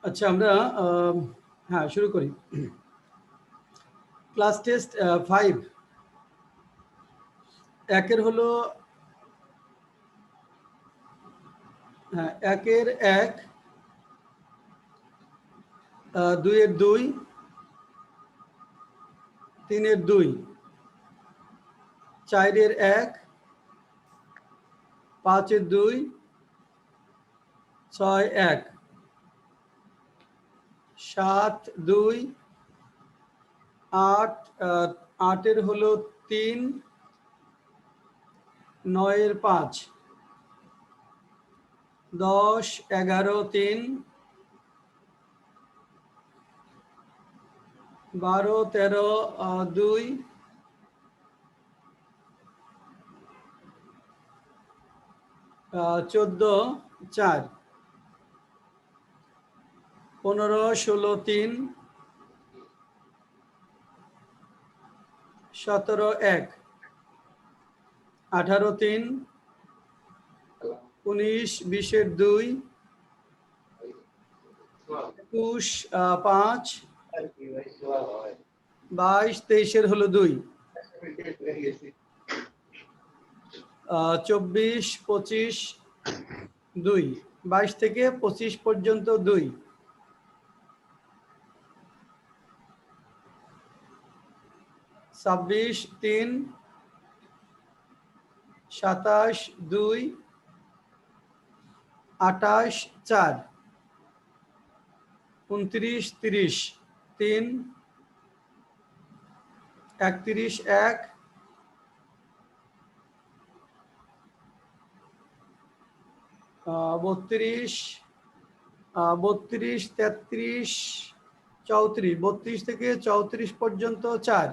আচ্ছা আমরা হ্যাঁ শুরু করি। ক্লাস টেস্ট 5 একের হলো হ্যাঁ একের 1, 2-এর 2, 3-এর 2, 4-এর 1, 5-এর 2, 6-1, 7-2, 8, 8-এর হলো 3, 9-এর 5, 10, 11, 3, 12, 13, 2, 14, 4, 15, 16, 3, 17, 1, 18, 3, 19, 20-এর 2, 21, 5, 22, 23-এর হলো 2, 24, 25, 2, 22 থেকে 25 পর্যন্ত 2, 26, 3, 27, 2, 28, 4, 29, 30, 3, 31, 1, 32, 33, 34, 32 থেকে 34 পর্যন্ত 4,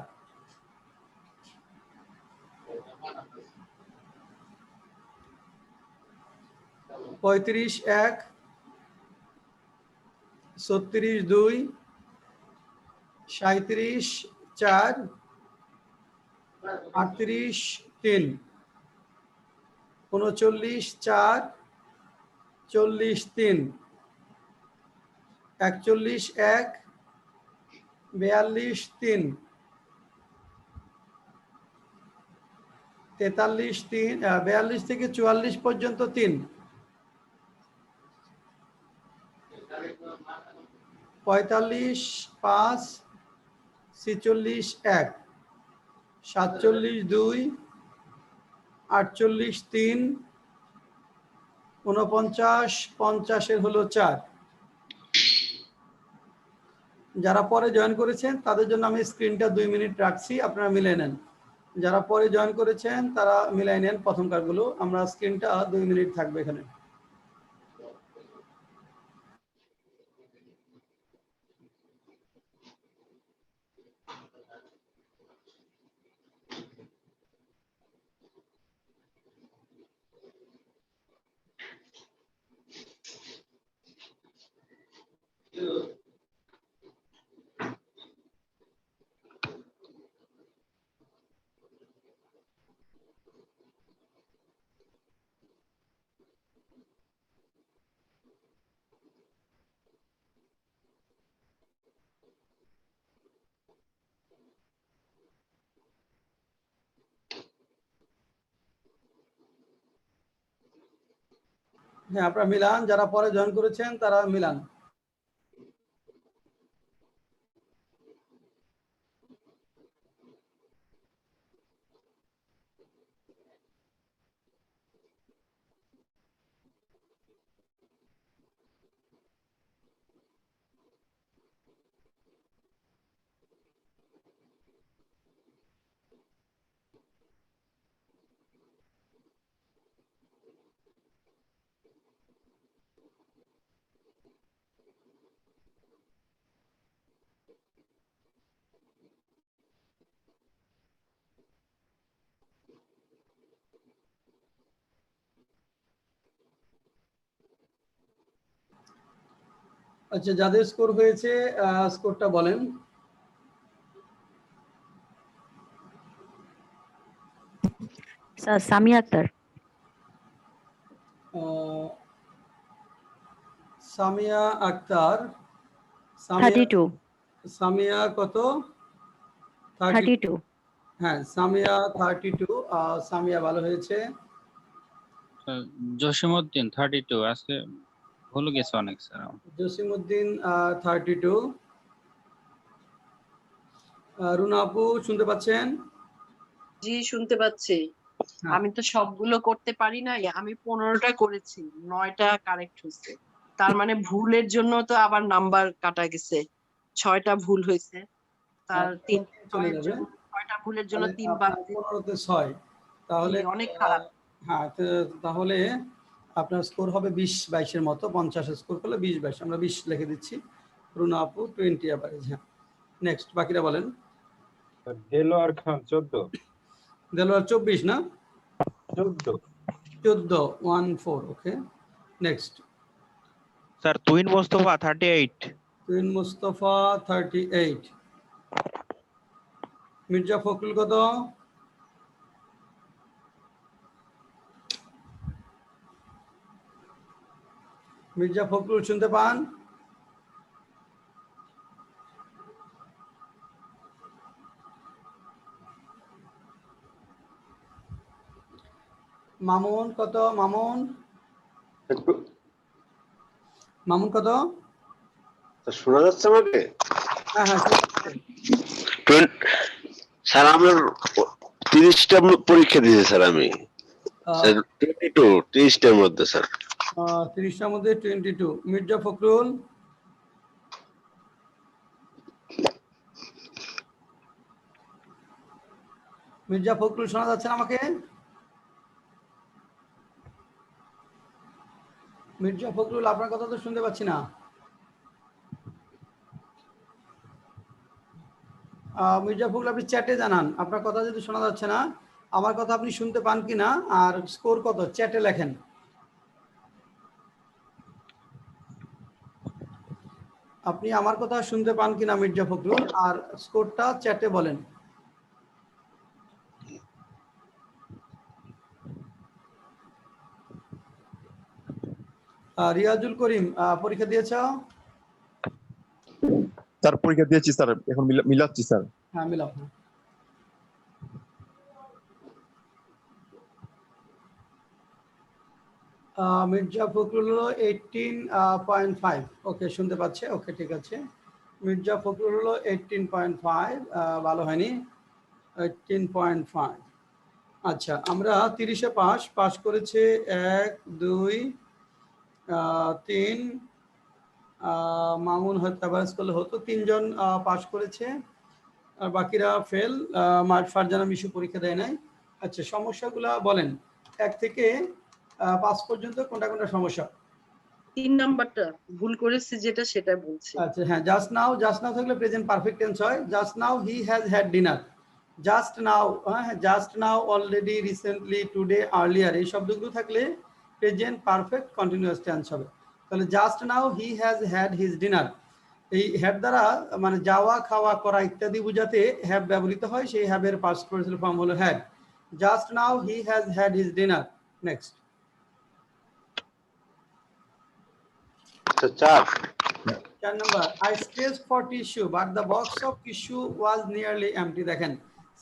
35, 1, 36, 2, 37, 4, 38, 3, 39, 4, 40, 3, 41, 1, 42, 3, 43, 3, 42 থেকে 44 পর্যন্ত 3, 45, 5, 46, 1, 47, 2, 48, 3, 49, 50-এর হলো 4। যারা পরে জয়েন করেছেন তাদের জন্য আমি স্ক্রিনটা 2 মিনিট রাখছি, আপনারা মিলিয়ে নেন। যারা পরে জয়েন করেছেন তারা মিলিয়ে নেন প্রথম কার্ডগুলো, আমরা স্ক্রিনটা 2 মিনিট থাকবে এখানে। হ্যাঁ আপনারা মিলান, যারা পরে জয়েন করেছেন তারা মিলান। আচ্ছা যাদের স্কোর হয়েছে স্কোরটা বলেন। স্যার সামিয়া আক্তার। সামিয়া আক্তার। 32। সামিয়া কত? 32। হ্যাঁ, সামিয়া 32। সামিয়া ভালো হয়েছে। জসিমউদ্দিন 32 আজকে ভুলে গেছে অনেক স্যার। জসিমউদ্দিন 32। রুনা আপু শুনতে পাচ্ছেন? জি শুনতে পাচ্ছি। হ্যাঁ। আমি তো সবগুলো করতে পারি নাই, আমি 15টা করেছি, 9টা কারেক্ট হয়েছে। তার মানে ভুলের জন্য তো আবার নাম্বার কাটা গেছে, 6টা ভুল হয়েছে। তার 3 চলে যাবে। 6টা ভুলের জন্য তাহলে 3 বার। আপনার 15 তে 6, তাহলে অনেক খারাপ। হ্যাঁ, তাহলে আপনার স্কোর হবে 20-22 এর মতো। 50 স্কোর করলে 20-22, আমরা 20 লিখে দিচ্ছি। রুনা আপু 20 এভারেজ। হ্যাঁ, নেক্সট বাকিরা বলেন। দেলোয়ার খান 14। দেলোয়ার 24 না? 14। 14 okay. Next sir Tuhin Mostafa 38। Tuhin Mustafa 38। Mirza Fakhrul কত? মির্জা ফখরুল শুনতে পান? মামুন কত? মামুন কত? শোনা যাচ্ছে আমাকে? হ্যাঁ হ্যাঁ স্যার আমার 30টা পরীক্ষা দিয়েছে স্যার আমি। 30টার মধ্যে স্যার। 30টার মধ্যে 22। মির্জা ফখরুল? মির্জা ফখরুল শোনা যাচ্ছে না আমাকে? মির্জা ফখরুল আপনার কথা তো শুনতে পাচ্ছি না। মির্জা ফখরুল আপনি চ্যাটে জানান, আপনার কথা যদি শোনা যাচ্ছে না, আমার কথা আপনি শুনতে পান কিনা, আর স্কোর কত চ্যাটে লেখেন। আপনি আমার কথা শুনতে পান কিনা মির্জা ফখরুল, আর স্কোরটা চ্যাটে বলেন। রিয়াজুল করিম পরীক্ষা দিয়েছ? স্যার পরীক্ষা দিয়েছি স্যার, এখন মিলাচ্ছি স্যার। হ্যাঁ মিলাও। মির্জা ফখরুল হলো 18.5। ওকে শুনতে পাচ্ছে, ওকে ঠিক আছে। মির্জা ফখরুল হলো 18.5, ভালো হয়নি। 18.5। আচ্ছা, আমরা 30-এ পাস করেছে 1 2 3। মামুন হয়তো অ্যাভারেজ করলে হতো, 3 জন পাস করেছে, আর বাকিরা ফেল। ফারজানা মিশু পরীক্ষা দেয় নাই। আচ্ছা, সমস্যাগুলা বলেন 1 থেকে 5 পর্যন্ত কোনটা কোনটা সমস্যা? 3 নাম্বারটা ভুল করেছি যেটা সেটা বলছি। আচ্ছা হ্যাঁ, জাস্ট নাও থাকলে প্রেজেন্ট পারফেক্ট টেন্স হয়। Just now he has had dinner. Just now, হ্যাঁ just now, already, recently, today, earlier, এই শব্দগুলো থাকলে প্রেজেন্ট পারফেক্ট কন্টিনিউয়াস টেন্স হবে। তাহলে just now he has had his dinner, এই হ্যাভ দ্বারা মানে যাওয়া, খাওয়া, করা ইত্যাদি বোঝাতে হ্যাভ ব্যবহৃত হয়, সেই হ্যাভের পাস্ট পার্টিসিপল ফর্ম হলো had. Just now he has had his dinner. Next 4 number, I stretched for tissue but the box of tissue was nearly empty। দেখেন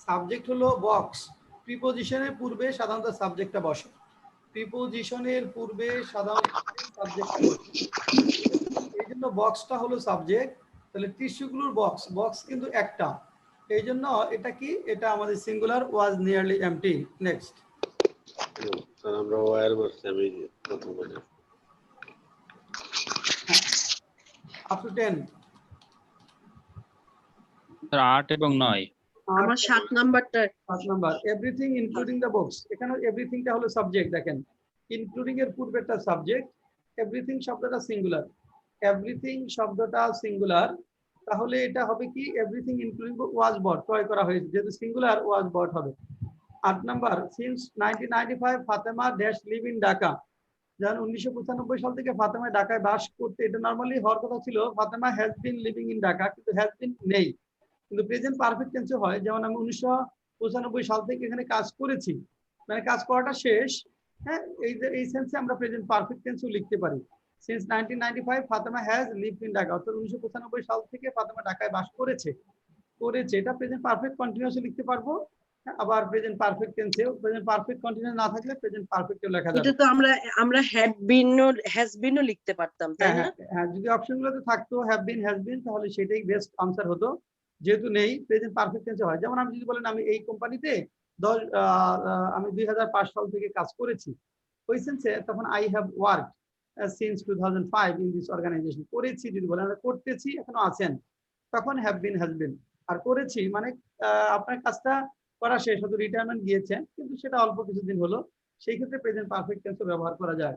সাবজেক্ট হলো বক্স, প্রিপোজিশনের পূর্বে সাধারণত সাবজেক্টটা বসে। প্রিপোজিশনের পূর্বে সাধারণত সাবজেক্টটা বসে, এই জন্য বক্সটা হলো সাবজেক্ট। তাহলে টিস্যুগুলোর বক্স কিন্তু একটা, এই জন্য এটা কি, এটা আমাদের সিঙ্গুলার, ওয়াজ নিয়ারলি এমটি। নেক্সট আমরা ওয়্যার বলছি, আমি প্রথম বলি আপ টু 10। স্যার 8 এবং 9। আমার 7 নাম্বারটা। 7 number, everything including the books. এখানে এভরিথিংটা হলো সাবজেক্ট। দেখেন ইনক্লুডিং এর পূর্বেটা সাবজেক্ট, এভরিথিং শব্দটা সিঙ্গুলার, এভরিথিং শব্দটা সিঙ্গুলার, তাহলে এটা হবে কি, এভরিথিং ইনক্লুডিং ওয়াজ বট, ক্রয় করা হয়েছে, যেহেতু সিঙ্গুলার ওয়াজ বট হবে। 8 number, since 1995 Fatema dash live in Dhaka. যেমন 1995 সাল থেকে ফাতেমা ঢাকায় বাস করতে, এটা নরমালি হওয়ার কথা ছিল Fatema has been living in Dhaka, কিন্তু হ্যাজ বিন নেই, কিন্তু প্রেজেন্ট পারফেক্ট টেন্সে হয়। যেমন আমি 1995 সাল থেকে এখানে কাজ করেছি, মানে কাজ করাটা শেষ। হ্যাঁ, এই সেন্সে আমরা প্রেজেন্ট পারফেক্ট টেন্সও লিখতে পারি। Since 1995 Fatema has lived in Dhaka, অর্থাৎ 1995 সাল থেকে ফাতেমা ঢাকায় বাস করেছে। এটা প্রেজেন্ট পারফেক্ট কন্টিনিউয়াসে লিখতে পারবো। আবার প্রেজেন্ট পারফেক্ট টেন্সেও প্রেজেন্ট পারফেক্ট কন্টিনিউয়াস না থাকলে প্রেজেন্ট পারফেক্টও লেখা যাবে। এটা তো আমরা had been O has been ও লিখতে পারতাম, তাই না? হ্যাঁ, যদি অপশনগুলোতে থাকতো হ্যাভ বিন হ্যাজ বিন তাহলে সেটাই বেস্ট আনসার হতো। যেহেতু নেই, প্রেজেন্ট পারফেক্ট টেন্সে হয়। যেমন আমি যদি বলেন আমি এই কোম্পানিতে আমি 2005 সাল থেকে কাজ করেছি, ওই সেন্সে তখন I have work since 2005 in this organisation. করেছি যদি বলেন, করতেছি এখনো আছেন, তখন হ্যাভ বিন হ্যাজ বিন। আর করেছি মানে আপনার কাজটা করা শেষ, হয়তো রিটায়ারমেন্ট গিয়েছেন কিন্তু সেটা অল্প কিছুদিন হলো, সেই ক্ষেত্রে প্রেজেন্ট পারফেক্ট টেন্সও ব্যবহার করা যায়।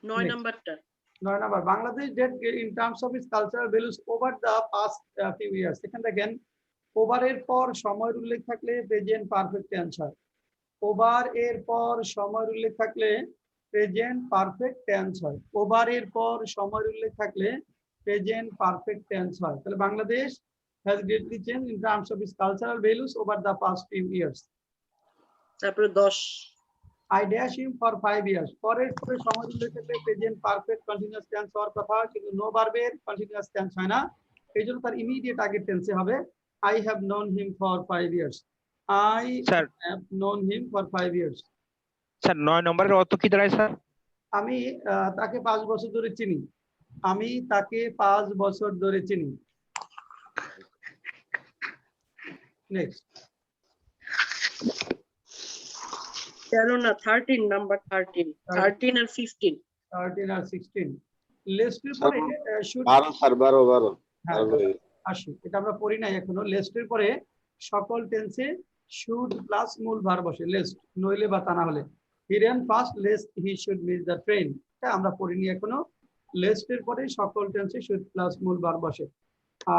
9 নাম্বারটা। 9 number, Bangladesh date in terms of its cultural values over the past few years. এখানে দেখেন ওভার এর পর সময়ের উল্লেখ থাকলে প্রেজেন্ট পারফেক্ট টেন্স হয়। ওভার এর পর সময়ের উল্লেখ থাকলে প্রেজেন্ট পারফেক্ট টেন্স হয়। ওভার এর পর সময়ের উল্লেখ থাকলে প্রেজেন্ট পারফেক্ট টেন্স হয়। তাহলে Bangladesh has greatly changed in terms of its cultural values over the past few years. তারপরে 10 I dash him for 5 years. পরের সময় উল্লেখ থাকলে প্রেজেন্ট পারফেক্ট কন্টিনিউয়াস টেন্স হওয়ার কথা, কিন্তু নো ভার্বের কন্টিনিউয়াস টেন্স হয় না, এই জন্য তার ইমিডিয়েট আগের টেন্সে হবে I have known him for 5 years. I sir have known him for 5 years. Sir 9 নম্বরের অর্থ কি দাঁড়ায় স্যার? আমি তাকে 5 বছর ধরে চিনি। আমি তাকে 5 বছর ধরে চিনি। নেক্সট 13 না 13 নাম্বার 13 আর 15 13 আর 16 লিস্টের পরে শুড 12 স্যার 12 আসি, এটা আমরা পড়ি নাই এখনো। লিস্টের পরে সকল টেন্সে শুড প্লাস মূল ভার্ব বসে, লিস্ট নইলে বা তা না হলে। হি ran fast lest he should miss the train, এটা আমরা পড়িনি এখনো। লিস্টের পরে সকল টেন্সে শুড প্লাস মূল ভার্ব বসে।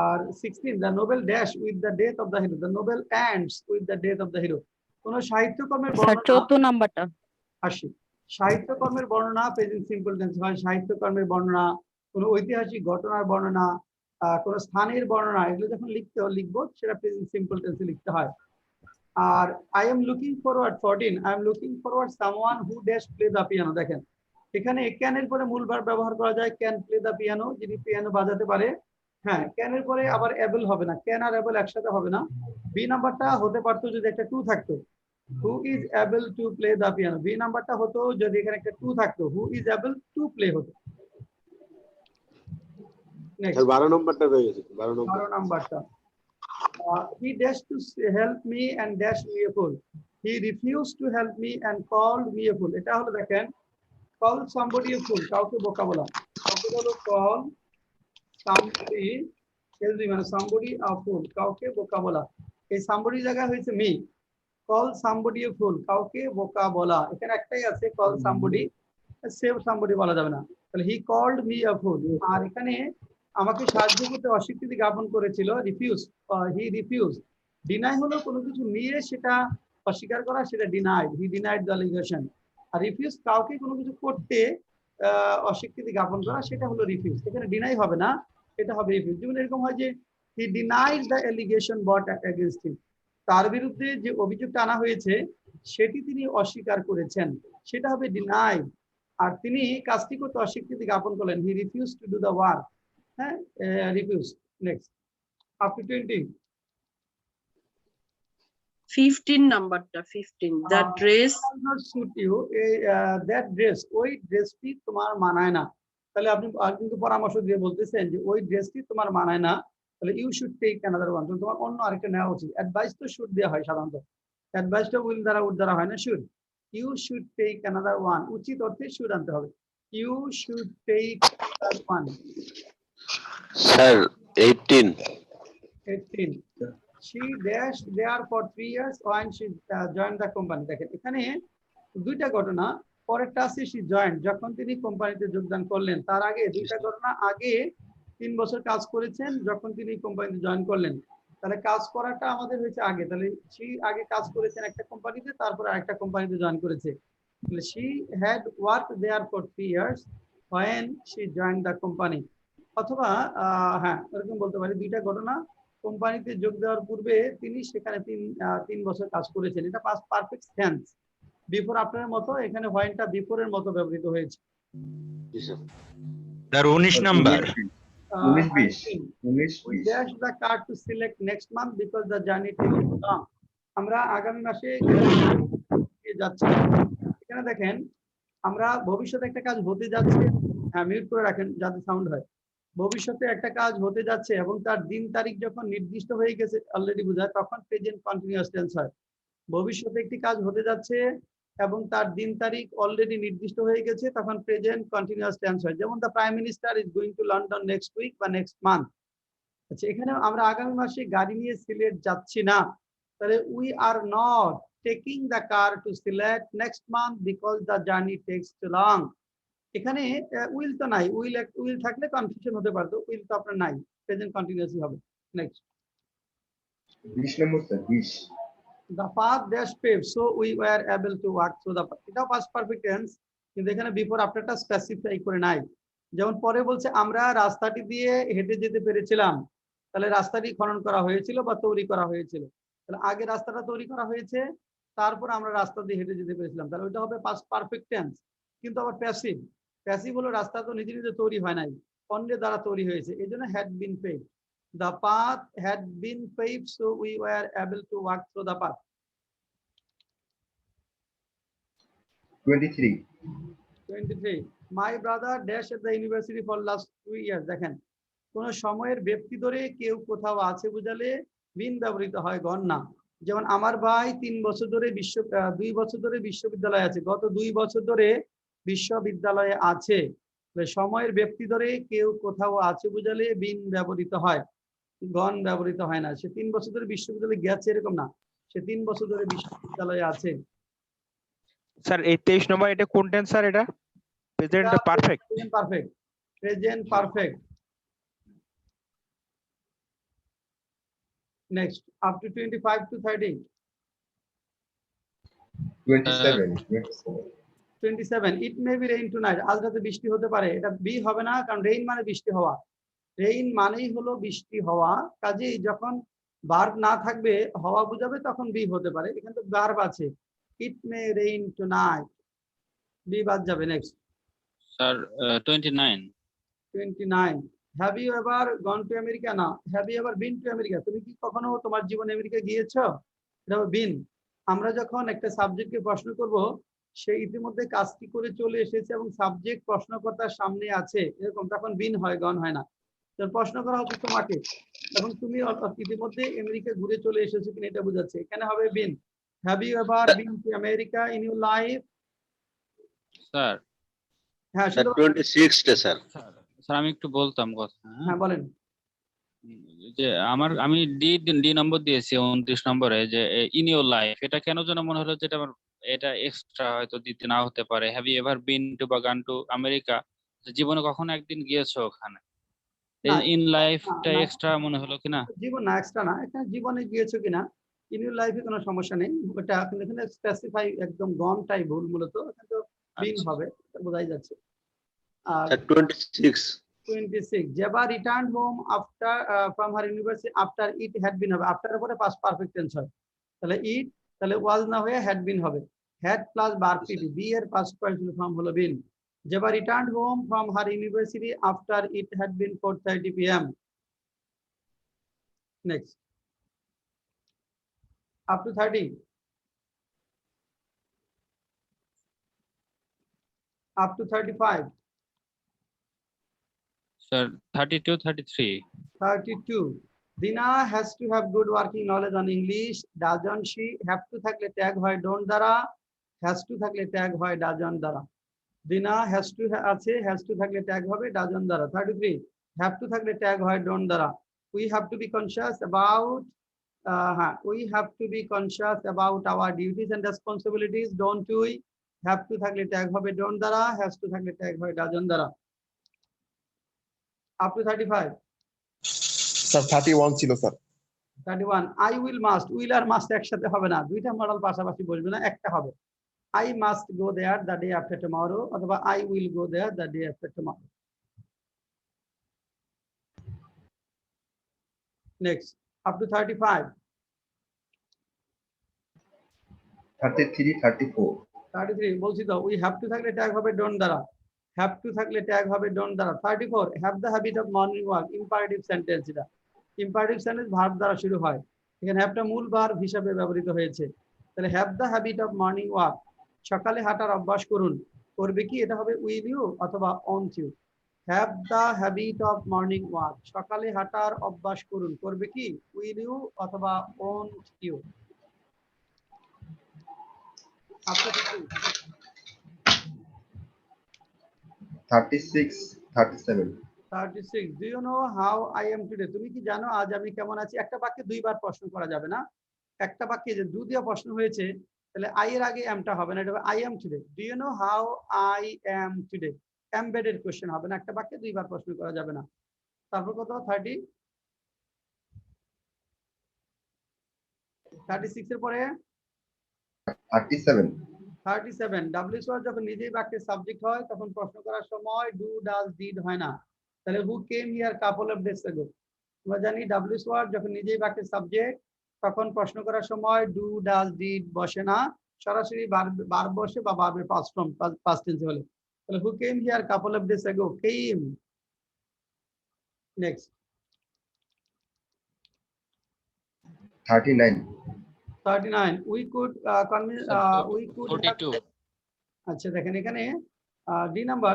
আর 16 the Nobel dash with the death of the hero, the Nobel ends with the death of the hero. কোন সাহিত্যকর্মের স্যার বর্ণনা 14 নাম্বারটা। আসি, সাহিত্যকর্মের বর্ণনা প্রেজেন্ট সিম্পল টেন্স হয়। সাহিত্যকর্মের বর্ণনা, কোন ঐতিহাসিক ঘটনার বর্ণনা, কোন স্থানের বর্ণনা, এগুলো যখন লিখবো সেটা প্রেজেন্ট সিম্পল টেন্সে লিখতে হয়। আর I am looking forward 14, I am looking forward someone who dash play the piano. দেখেন এখানে ক্যান এর পরে মূল ভার্ব ব্যবহার করা যায়, ক্যান প্লে দ্য পিয়ানো, যিনি পিয়ানো বাজাতে পারে। হ্যাঁ, ক্যান এর পরে আবার অ্যাবল হবে না, ক্যান আর অ্যাবল একসাথে হবে না। বি নাম্বারটা হতে পারতো যদি একটা টু থাকতো, who is able to play the piano. B নাম্বারটা হতো যদি এখানে একটা টু থাকতো, who is able to play হতো। নেক্সট 12 নম্বরটা রয়ে গেছে 12 নম্বর 12 নাম্বারটা, he dashed to help me and dashed me a fool. He refused to help me and called me a fool. এটা হলো দেখেন call somebody a fool, কাউকে বোকা বলা। কাউকে হলো call somebody মানে somebody a fool, কাউকে বোকা বলা। এই somebody জায়গা হয়েছে me, call somebody a fool, কাউকে বোকা বলা। এখানে একটাই আছে call somebody, save somebody বলা যাবে না। তাহলে he called me a fool। আর এখানে আমাকে সাহায্য করতে অস্বীকৃতি জ্ঞাপন করেছিল, রিফিউজ, হি রিফিউজ। ডিনাই হলো কোনো কিছু নিয়ে সেটা অস্বীকার করা, সেটা denied, he denied the allegation. আর রিফিউজ কাউকে কোনো কিছু করতে অস্বীকৃতি জ্ঞাপন করা, সেটা হলো রিফিউজ। এখানে ডিনাই হবে না, এটা হবে রিফিউজ। যেমন এরকম হয় যে he denied the allegation brought against him, তার বিরুদ্ধে যে অভিযোগটা আনা হয়েছে সেটি তিনি অস্বীকার করেছেন, সেটা হবে ডিনাইড। আর তিনি কাজটি করতে অস্বীকৃতি জ্ঞাপন করলেন, হি refuse to do the work. হ্যাঁ, রিফিউজ। নেক্সট আপ টু 20 15 নাম্বারটা 15 the dress not suit you, that dress, ওই ড্রেসটি তোমার মানায় না। তাহলে আপনি কিন্তু পরামর্শ দিয়ে বলতেছেন যে ওই ড্রেসটি তোমার মানায় না, তাহলে you should take another one, তোমার অন্য আরেকটা নেওয়া উচিত। অ্যাডভাইস তো শুড দেওয়া হয় সাধারণত, অ্যাডভাইসটা উইল দ্বারা উড দ্বারা হয় না, should. You should take another one, উচিত অর্থে শুড আনতে হবে। You should take another one. Sir 18 she dashed there for 3 years when she joined the company. দেখেন এখানে দুইটা ঘটনা, পরেরটা আছে she joined, যখন তিনি কোম্পানিতে যোগদান করলেন। তার আগে দুইটা ঘটনা, আগে 3 বছর কাজ করেছেন যখন তিনি কোম্পানিতে জয়েন করলেন। তাহলে কাজ করাটা আমাদের হয়েছে আগে, তাহলে she আগে কাজ করেছেন একটা কোম্পানিতে, তারপর আরেকটা কোম্পানিতে জয়েন করেছে। তাহলে she had worked there for 3 years when she joined the company। অথবা হ্যাঁ, এরকম বলতে পারি দুইটা ঘটনা, কোম্পানিতে যোগ দেওয়ার পূর্বে তিনি সেখানে 3 বছর কাজ করেছেন। এটা পাস্ট পারফেক্ট টেন্স। বিফোর আফটারের মতো এখানে হোয়েনটা বিফোরের মতো ব্যবহৃত হয়েছে। Sir 19 number 19 dash the card to select next month because the journey takes too long. আমরা আগামী মাসে যাচ্ছি। এখানে দেখেন আমরা ভবিষ্যতে একটা কাজ হতে যাচ্ছে, হ্যাঁ মিউট করে রাখেন যাতে সাউন্ড হয়। ভবিষ্যতে একটা কাজ হতে যাচ্ছে এবং তার দিন তারিখ যখন নির্দিষ্ট হয়ে গেছে অলরেডি বোঝায়, তখন প্রেজেন্ট কন্টিনিউয়াস টেন্স হয়। ভবিষ্যতে একটি কাজ হতে যাচ্ছে এবং তার দিন তারিখ অলরেডি নির্দিষ্ট হয়ে গেছে, তখন প্রেজেন্ট কন্টিনিউয়াস টেন্স হয়। যেমন the prime minister is going to London next week বা নেক্সট মান্থ। আচ্ছা, এখানে আমরা আগামী মাসে গাড়ি নিয়ে সিলেট যাচ্ছি না, তাহলে we are not taking the car to Sylhet next month because the journey takes too long. এখানে উইল তো নাই, উইল থাকলে কনফিউশন হতে পারতো, উইল তো আপনার নাই, প্রেজেন্ট কন্টিনিউয়াসই হবে। Next 20 number sir 20 the path dash paved so we were able to walk through the path। এটাও past perfect tense, কিন্তু এখানে বিফোর আফটারটা স্পেসিফাই করে নাই। যেমন পরে বলছে আমরা রাস্তাটি দিয়ে হেঁটে যেতে পেরেছিলাম, তাহলে রাস্তাটি খনন করা হয়েছিল বা তৈরি করা হয়েছিল। তাহলে আগে রাস্তাটা তৈরি করা হয়েছে, তারপর আমরা রাস্তা দিয়ে হেঁটে যেতে পেরেছিলাম, তাহলে ওইটা হবে পাস্ট পারফেক্ট টেন্স। কিন্তু আবার প্যাসিভ, প্যাসিভ হলো রাস্তা তো নিজে নিজে তৈরি হয় নাই, অন্যের দ্বারা তৈরি হয়েছে, এই জন্য had been paved. The path had been paved so we were able to walk through the path। 23 my brother dash at the university for last 2 years। দেখেন কোন সময়ের ব্যক্তি ধরে কেউ কোথাও আছে বুঝালে বিন ব্যবহৃত হয়, গণ না। যেমন আমার ভাই 2 বছর ধরে বিশ্ববিদ্যালয়ে আছে, গত 2 বছর ধরে বিশ্ববিদ্যালয়ে আছে। সময়ের ব্যক্তি ধরে কেউ কোথাও আছে বুঝালে বিন ব্যবহৃত হয়, গণ ব্যবহৃত হয় না। সে 3 বছর ধরে বিশ্ববিদ্যালয়ে গেছে এরকম না, সে 3 বছর ধরে বিশ্ববিদ্যালয়ে আছে। স্যার এই 23 নম্বর এটা কোন টেন্স স্যার? এটা present perfect. Present perfect. Next up to 25 to 30। 27 it may be rain tonight. আজ রাতে বৃষ্টি হতে পারে, এটা বি হবে না, কারণ রেইন মানে বৃষ্টি হওয়া। রেইন মানেই হলো বৃষ্টি হওয়া, কাজেই যখন ভার্ব না থাকবে হওয়া বুঝাবে তখন বি হতে পারে। এখানে তো ভার্ব আছে, it may rain tonight, be বাদ যাবে। Next sir 29 have you ever gone to America? না, have you ever been to America? তুমি কি কখনো তোমার জীবনে আমেরিকা গিয়েছো? এটা হবে বিন। আমরা যখন একটা সাবজেক্টকে প্রশ্ন করব, সে ইতিমধ্যে কাজটি করে চলে এসেছে এবং সাবজেক্ট প্রশ্নকর্তার সামনে আছে এরকম, তখন বিন হয়, গন হয় না। প্রশ্ন করা হচ্ছে তোমাকে এবং তুমি ইতিমধ্যে আমেরিকা ঘুরে চলে এসেছো কিনা এটা বোঝাচ্ছে, এখানে হবে been. Have you ever been to America in your life? Sir হ্যাঁ 26 টা স্যার। স্যার আমি একটু বলতাম কথা। হ্যাঁ বলেন। যে আমি ডি নম্বর দিয়েছি 29 নম্বরে, যে ইন ইউর লাইফ, এটা কেন যেন মনে হলো যেটা আমার এটা এক্সট্রা হয়তো দিতে নাও হতে পারে। Have you ever been to বা গান টু আমেরিকা, জীবনে কখনো একদিন গিয়েছো ওখানে, ইন লাইফটা এক্সট্রা মনে হলো কিনা? জীবন না, এক্সট্রা না, এখানে জীবনে গিয়েছো কিনা, ইন ইউর লাইফে কোনো সমস্যা নেই, ওটা এখানে স্পেসিফাই একদম গনটাই ভুল মূলত, এখানে তো বিন হবে, বোঝাই যাচ্ছে। আর 26 Zeba return home after from her university after it had been হবে, আফটার পরে পাস্ট পারফেক্ট টেন্স হয়, তাহলে ইট তাহলে ওয়াজ না হয়ে হ্যাড বিন হবে। Had plus verb P T, be এর পাস্ট পার্টিসিপল ফর্ম হলো been. Zeba return home from her university after it had been 4:30 PM। Next up to 30, up to 35, sir 32 33 32 Dina has to have good working knowledge on English, doesn't she? Have to থাকলে tag হয় don't দ্বারা, has to থাকলে tag হয় doesn't দ্বারা। Dina has to আছে, has to থাকলে tag হবে doesn't দ্বারা। 33 have to থাকলে ট্যাগ হয় don't দ্বারা। We have to be conscious about we have to be conscious about our duties and responsibilities, don't we? Have to থাকলে tag হবে don't দ্বারা, has to থাকলে ট্যাগ হয় doesn't দ্বারা। up to 35 স্যার 31 ছিল sir. 31 I will must, will আর must একসাথে হবে না, দুইটা মডেল পাশাপাশি বসবে না, একটা হবে। I must go there the day after tomorrow অথবা I will go there the day after tomorrow। next up to 35 33 34 33 বলছি তো, উই হ্যাভ টু থাকলে ট্যাগ হবে ডোন্ট দ্বারা, হ্যাভ টু থাকলে ট্যাগ হবে ডোন্ট দ্বারা। 34 have the habit of morning walk, imperative sentence, এটা ইম্পারেটিভ সেন্টেন্স ভার্ব দ্বারা শুরু হয়, এখানে হ্যাভটা মূল ভার্ব হিসাবে ব্যবহৃত হয়েছে। তাহলে have the habit of morning walk, সকালে হাঁটার অভ্যাস করুন, করবে কি, এটা হবে উইল ইউ অথবা on you. Have the habit of morning walk, সকালে হাঁটার অভ্যাস করুন, করবে কি, উইল ইউ অথবা on you. 36, 37. 36 do you know how I am today, তুমি কি জানো আজ আমি কেমন আছি। একটা বাক্যে দুইবার প্রশ্ন করা যাবে না, একটা বাক্যে যে ডু দিয়ে প্রশ্ন হয়েছে তাহলে আই এর আগে এমটা হবে না, এটা হবে I am today. Do you know how I am today, embedded question হবে না, একটা বাক্যে দুইবার প্রশ্ন করা যাবে না। তারপর কত 36 এর পরে 37. 37 ডাব্লিউএস ওয়ার্ড যখন নিজেই বাক্যের সাবজেক্ট হয় তখন প্রশ্ন করার সময় ডু ডাজ ডিড হয় না। তাহলে who came here couple of days ago, আমরা জানি ডাব্লিউএস ওয়ার্ড যখন নিজেই বাক্যের সাবজেক্ট তখন প্রশ্ন করার সময় ডু ডাজ ডিড বসে না, সরাসরি ভার্ব বসে বা ভার্বের পাস্ট ফর্ম পাস্ট টেন্সে হলে। তাহলে who came here couple of days ago, came. Next 39. 39 we could convince we could 42 আচ্ছা দেখেন এখানে D number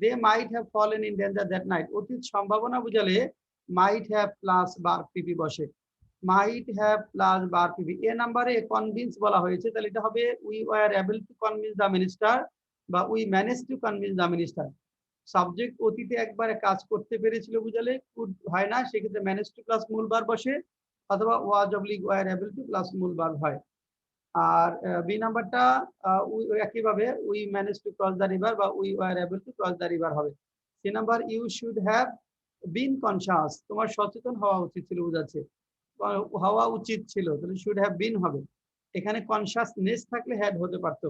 they might have fallen in danger that night, অতীত সম্ভাবনা বুঝালে might have plus verb P P বসে, might have plus verb P P. A নাম্বারে convince বলা হয়েছে, তাহলে এটা হবে we were able to convince the minister বা we manage to convince the minister. Subject অতীতে একবারে কাজ করতে পেরেছিল বুঝালে কুড হয় না, সেক্ষেত্রে ম্যানেজ টু প্লাস মূল ভার্ব বসে অথবা was oblique were able to plus মূল ভার্ব হয়। আর বি নাম্বারটা একইভাবে we manage to cross the river বা we were able to cross the river হবে। C number you should have been conscious, তোমার সচেতন হওয়া উচিত ছিল বোঝাচ্ছে, হওয়া উচিত ছিল, তাহলে শুড হ্যাভ বিন হবে, এখানে কনসাসনেস থাকলে হ্যাড হতে পারতো।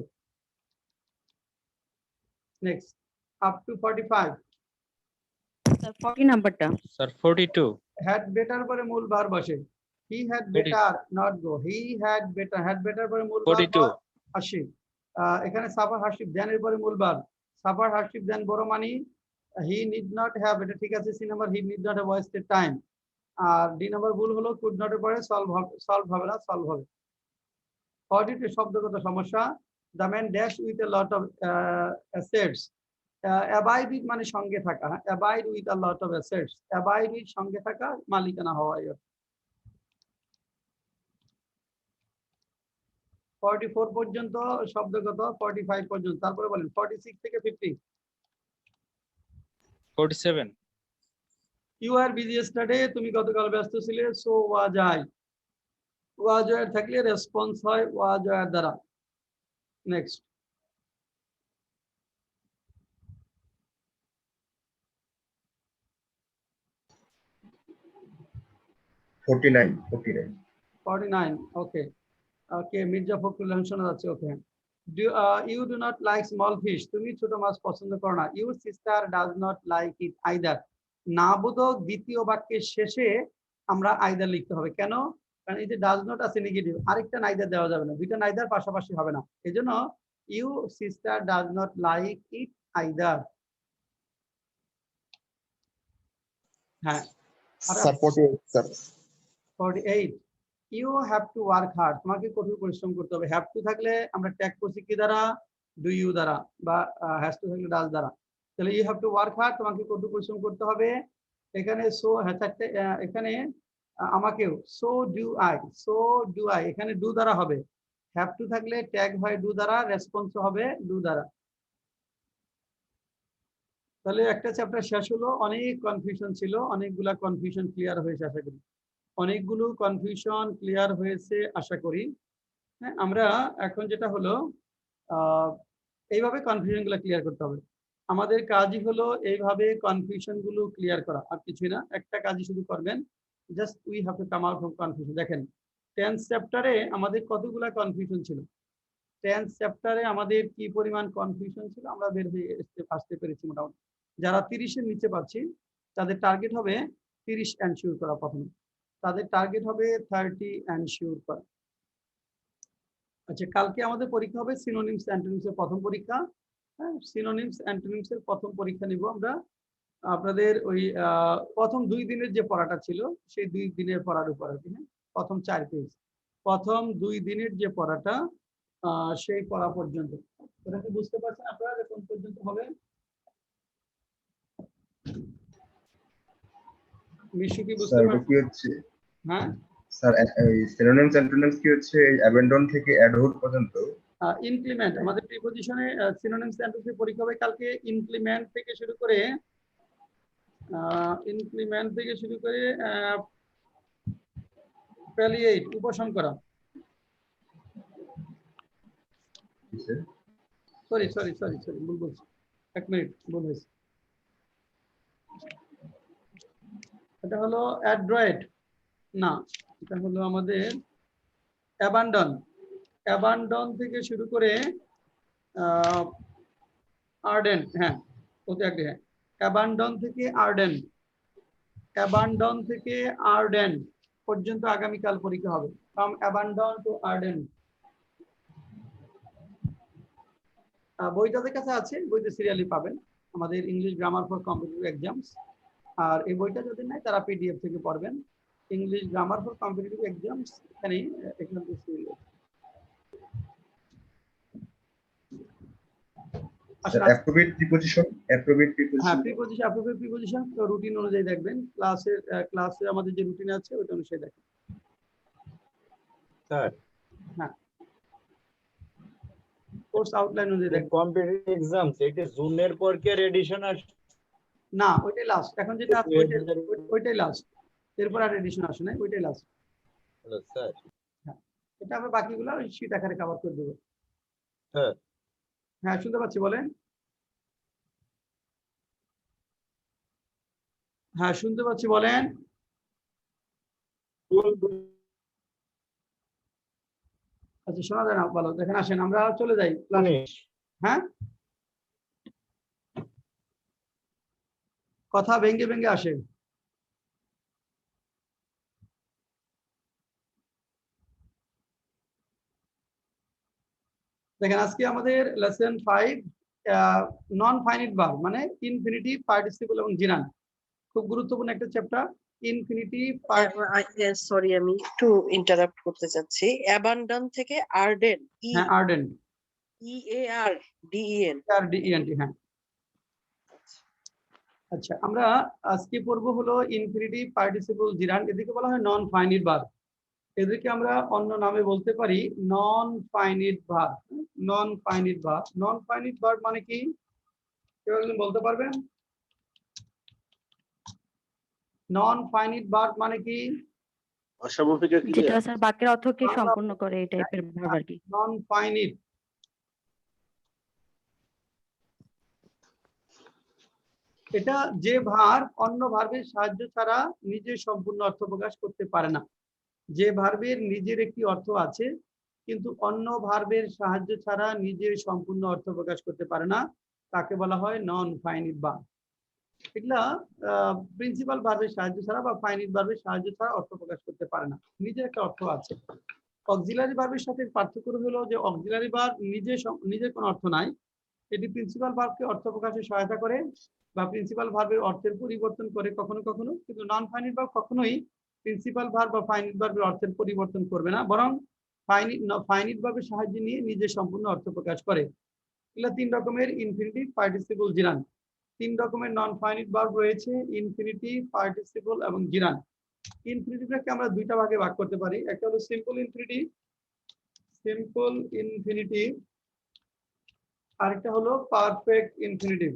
নেক্সট আপ টু 45 40 নাম্বারটা স্যার 42 হ্যাড বেটার পরে মূল ভার্ব বসে, he had better not go, he had better, had better পরে মূল ভার্ব 42 হাসিব, এখানে সাফার হাসিব দেন এর পরে মূল ভার্ব, সাফার হাসিব দেন বড় মানি, হি নিড নট হ্যাভ, এটা ঠিক আছে। C number he need not have wasted time. আর ডি নাম্বার ভুল হলো, কুড নট এর পরে সলভ হবে না, সলভ হবে। 42 শব্দগত সমস্যা, the man dash with a lot of assets, abide with মানে সঙ্গে থাকা, abide with a lot of assets, abide with সঙ্গে থাকা, মালিকানা হওয়া। 44 পর্যন্ত শব্দগত, 45 পর্যন্ত, তারপরে বলেন 46 থেকে 50 47 ইউ আর বিজি স্টাডি, তুমি গতকাল ব্যস্ত ছিলে, so was I, was I থাকলে রেসপন্স হয় ওয়াজ আই দ্বারা। Next 49. 49. 49 okay okay, Mirza Fakhrul শোনা যাচ্ছে, okay. You do not like small fish, তুমি ছোট মাছ পছন্দ করো না, your sister does not like it either. না বোধক দ্বিতীয় বাক্যের শেষে আমরা আইদার লিখতে হবে, কেন, কারণ এই যে ডাজ নট আছে নেগেটিভ, আরেকটা নাইদার দেওয়া যাবে না, দুইটা নাইদার পাশাপাশি হবে না, এই জন্য you sister does not like it either. হ্যাঁ Sir, 48, sir. 48 you have to work hard, তোমাকে কঠোর পরিশ্রম করতে হবে। হ্যাভ টু থাকলে আমরা ট্যাগ করছি কি দ্বারা, ডু ইউ দ্বারা, বা হ্যাজ টু থাকলে ডাজ দ্বারা। তাহলে you have to work hard, তোমাকে কঠোর পরিশ্রম করতে হবে। এখানে সো এখানে আমাকেও, so do I, so do I, এখানে ডু দ্বারা হবে। হ্যাভ টু থাকলে ট্যাগ হয় ডু দ্বারা, রেসপন্স হবে ডু দ্বারা। তাহলে একটা চ্যাপ্টার শেষ হলো, অনেক কনফিউশন ছিল, অনেকগুলা কনফিউশন ক্লিয়ার হয়েছে আশা করি, অনেকগুলো কনফিউশন ক্লিয়ার হয়েছে আশা করি। হ্যাঁ, আমরা এখন যেটা হলো এইভাবে কনফিউশন গুলো ক্লিয়ার করতে হবে, আমাদের কাজই হলো এইভাবে কনফিউশন গুলো ক্লিয়ার করা, আর কিছুই না, একটা কাজই শুধু করবেন, just we have to come out from confusion. দেখেন 10th চ্যাপ্টারে আমাদের কতগুলা কনফিউশন ছিল, 10th চ্যাপ্টারে আমাদের কি পরিমাণ কনফিউশন ছিল আমরা বের হয়ে আসতে পেরেছি মোটামুটি। যারা 30-এর নিচে পাচ্ছি তাদের টার্গেট হবে 30 এনশিওর করা, প্রথমে তাদের টার্গেট হবে 30 এনশিওর করা। আচ্ছা, কালকে আমাদের পরীক্ষা হবে সিনোনিমস অ্যান্টোনিমস এর প্রথম পরীক্ষা। হ্যাঁ, সিনোনিমস অ্যান্টোনিমস এর প্রথম পরীক্ষা নিব আমরা। আপনাদের ওই প্রথম 2 দিনের যে পড়াটা ছিল সেই 2 দিনের পড়ার উপর আর কি। হ্যাঁ, প্রথম 4 পেজ, প্রথম 2 দিনের যে পড়াটা সেই পড়া পর্যন্ত। এটা কি বুঝতে পারছেন আপনারা যে কোন পর্যন্ত হবে? মিশু কি বুঝতে স্যার এটা পারছেন? কি হচ্ছে হ্যাঁ, স্যার এই সিনোনিমস অ্যান্টোনিমস কি হচ্ছে অ্যাবেন্ডন থেকে অ্যাডহুড পর্যন্ত? ইনক্রিমেন্ট আমাদের প্রিপজিশনে সিনোনিমস অ্যান্টোনিমস পরীক্ষা হবে কালকে। ইনক্রিমেন্ট থেকে শুরু করে প্যালিয়েট উপশম করা। সরি সরি সরি সরি ভুল বলছি, 1 মিনিট ভুল হয়েছে। এটা হলো অ্যাড্রয়েড না, এটা হলো আমাদের অ্যাবান্ডন। অ্যাবান্ডন থেকে শুরু করে আর্ডেন। হ্যাঁ, ওতে একটা হ্যাঁ, অ্যাবান্ডন থেকে আর্ডেন, অ্যাবান্ডন থেকে আর্ডেন পর্যন্ত আগামীকাল পরীক্ষা হবে। From abandon to ardent. বই যাদের কাছে আছে বইতে সিরিয়ালি পাবেন, আমাদের English grammar for competitive exams. আর এই বইটা যদি নাই তারা পিডিএফ থেকে পড়বেন, English grammar for competitive exams. এখানেই এখানে serial. Sir appropriate preposition, appropriate হ্যাঁ, প্রিপজিশন অ্যাপ্রোপ্রিয়েট প্রিপজিশন রুটিন অনুযায়ী দেখবেন। ক্লাসে আমাদের যে রুটিন আছে ওটা অনুযায়ী দেখবেন। স্যার হ্যাঁ, কোর্স আউটলাইন অনুযায়ী দেখবেন। কম্পিটিটিভ এক্সামস এটা জুনের পর কি এডিশন আসবে? না, ওইটাই লাস্ট। এখন যেটা আছে ওইটাই লাস্ট, এরপর আর এডিশন আসে না, ওইটাই লাস্ট। Hello sir. হ্যাঁ, এটা আমরা বাকিগুলো ওই শীট আকারে কভার করে দেবো। হ্যাঁ হ্যাঁ, শুনতে পাচ্ছি, বলেন। হ্যাঁ, শুনতে পাচ্ছি, বলেন। আচ্ছা, শোনা যায় না ভালো, দেখেন আসেন আমরা চলে যাই ক্লাস। হ্যাঁ, কথা ভেঙ্গে ভেঙ্গে আসে। দেখেন আজকে আমাদের লেসন 5 নন ফাইনিট ভার্ব মানে ইনফিনিটিভ, পার্টিসিপল এবং জিরান। খুব গুরুত্বপূর্ণ একটা চ্যাপ্টার ইনফিনিটিভ। সরি আমি একটু ইন্টারাপ্ট করতে চাচ্ছি। অ্যাবান্ডন থেকে আর্ডেন, হ্যাঁ, আর্ডেন, EARDEN। হ্যাঁ। আচ্ছা, আমরা আজকে পড়বো হলো ইনফিনিটিভ, পার্টিসিপল, জিরান। এদিকে বলা হয় নন ফাইনিট ভার্ব। এদেরকে আমরা অন্য নামে বলতে পারি non finite verb. Non finite verb, non finite verb মানে কি কেউ একজন বলতে পারবেন? নন ফাইনিট ভার্ব মানে কি? অসাময়িক যেটা স্যার বাক্যের অর্থকে সম্পূর্ণ করে এই টাইপের ভার্ব আর কি। নন ফাইনিট এটা যে ভার্ব অন্য ভার্বের সাহায্য ছাড়া নিজে সম্পূর্ণ অর্থ প্রকাশ করতে পারে না। যে ভার্বের নিজের একটি অর্থ আছে কিন্তু অন্য ভার্বের সাহায্য ছাড়া নিজের সম্পূর্ণ অর্থ প্রকাশ করতে পারে না, তাকে বলা হয় নন ফাইনিট ভার্ব। এগুলা প্রিন্সিপাল ভার্বের সাহায্য ছাড়া বা ফাইনিট ভার্বের সাহায্য ছাড়া অর্থ প্রকাশ করতে পারে না, নিজের একটা অর্থ আছে। অক্সিলারি ভার্বের সাথে পার্থক্য হলো যে অক্সিলারি ভার্ব নিজের কোনো অর্থ নাই, এটি প্রিন্সিপাল ভার্বকে অর্থ প্রকাশে সহায়তা করে বা প্রিন্সিপাল ভার্বের অর্থের পরিবর্তন করে কখনো কখনো, কিন্তু নন ফাইনিট ভার্ব কখনোই প্রিন্সিপাল ভার্ব বা ফাইনিট ভার্বের অর্থের পরিবর্তন করবে না, বরং ফাইনিট ভার্বের সাহায্যে নিয়ে নিজের সম্পূর্ণ অর্থ প্রকাশ করে। এগুলো 3 রকমের ইনফিনিটিভ, পার্টিসিপল, জিরান। 3 রকমের নন ফাইনিট ভার্ব রয়েছে, ইনফিনিটিভ, পার্টিসিপল এবং জিরান। ইনফিনিটিভটাকে আমরা 2টা ভাগে ভাগ করতে পারি। একটা হলো সিম্পল ইনফিনিটিভ, আরেকটা হলো পারফেক্ট ইনফিনিটিভ।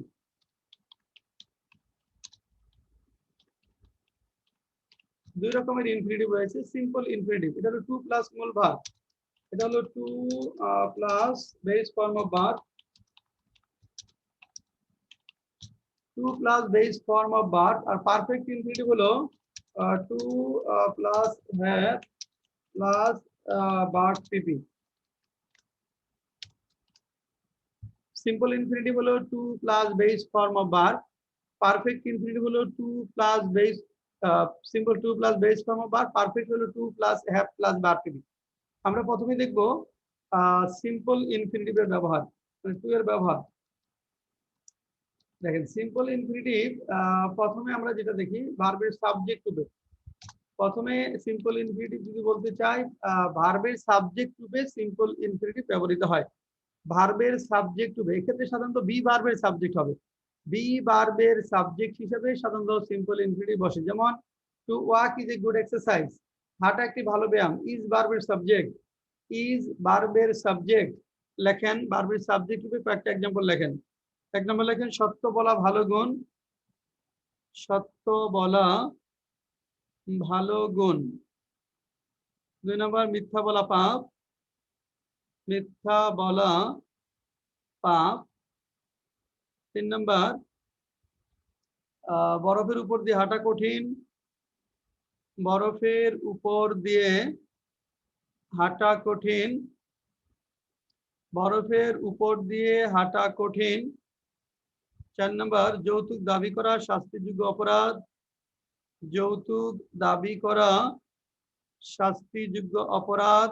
দুই রকমের ইনফিনিটিভ রয়েছে। সিম্পল ইনফিনিটিভ এটা হলো 2 প্লাস মূল ভার্ব, এটা হলো 2 plus base form of verb, 2 plus base form of verb. আর পারফেক্ট ইনফিনিটিভ হলো 2 plus have plus verb PP. Simple infinitive হলো 2 plus base form of verb, perfect infinitive হলো 2 plus base simple 2 plus base form of verb, perfect হলো 2 plus have plus verb PP. আমরা প্রথমে দেখব simple ইনফিনিটিভের ব্যবহার, মানে two এর ব্যবহার। দেখেন সিম্পল ইনফিনিটিভ প্রথমে আমরা যেটা দেখি ভার্বের সাবজেক্ট রূপে, প্রথমে সিম্পল ইনফিনিটিভ যদি বলতে চাই ভার্বের সাবজেক্ট রূপে সিম্পল ইনফিনিটিভ ব্যবহৃত হয়। ভার্বের সাবজেক্ট রূপে এক্ষেত্রে সাধারণত বি ভার্বের সাবজেক্ট হবে, বি ভার্বের সাবজেক্ট হিসেবে সাধারণত সিম্পল ইনফিনিটিভ বসে। যেমন to walk is a good exercise, হাঁটা একটি ভালো ব্যায়াম। ইজ ভার্বের সাবজেক্ট, ইজ ভার্বের সাবজেক্ট লেখেন ভার্বের সাবজেক্ট রূপে কয়েকটা এক্সাম্পল লেখেন। এক নম্বর লেখেন সত্য বলা ভালো গুণ, সত্য বলা ভালো গুণ। 2 নম্বর মিথ্যা বলা পাপ, মিথ্যা বলা পাপ। 3 নম্বর বরফের উপর দিয়ে হাঁটা কঠিন, বরফের উপর দিয়ে হাঁটা কঠিন, বরফের উপর দিয়ে হাঁটা কঠিন। 4 নম্বর যৌতুক দাবি করা শাস্তিযোগ্য অপরাধ, যৌতুক দাবি করা শাস্তিযোগ্য অপরাধ,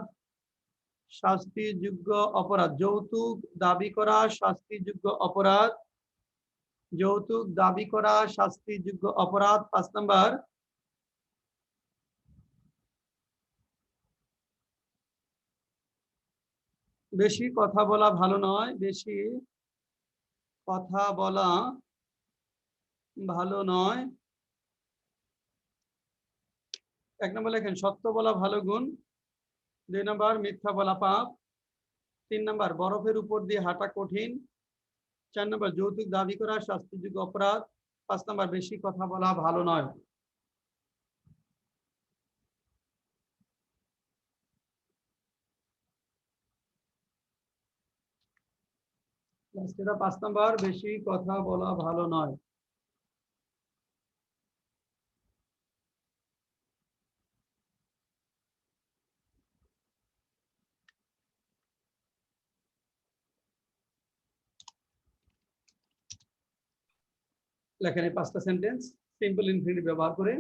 শাস্তিযোগ্য অপরাধ। যৌতুক দাবি করা শাস্তিযোগ্য অপরাধ, যৌতুক দাবি করা শাস্তিযোগ্য অপরাধ। 5 নম্বর বেশি কথা বলা ভালো নয়, বেশি কথা বলা ভালো নয়। 1 নম্বর লেখেন সত্য বলা ভালো গুণ, 2 নম্বর মিথ্যা বলা পাপ, 3 নম্বর বরফের উপর দিয়ে হাঁটা কঠিন, 4 নম্বর যৌতুক দাবি করা শাস্তিযোগ্য অপরাধ, 5 নম্বর বেশি কথা বলা ভালো নয়। এটা 5 নম্বর বেশি কথা বলা ভালো নয়। লেখেন এই 5টা সেন্টেন্স সিম্পল ইনফিনিটিভ ব্যবহার করে।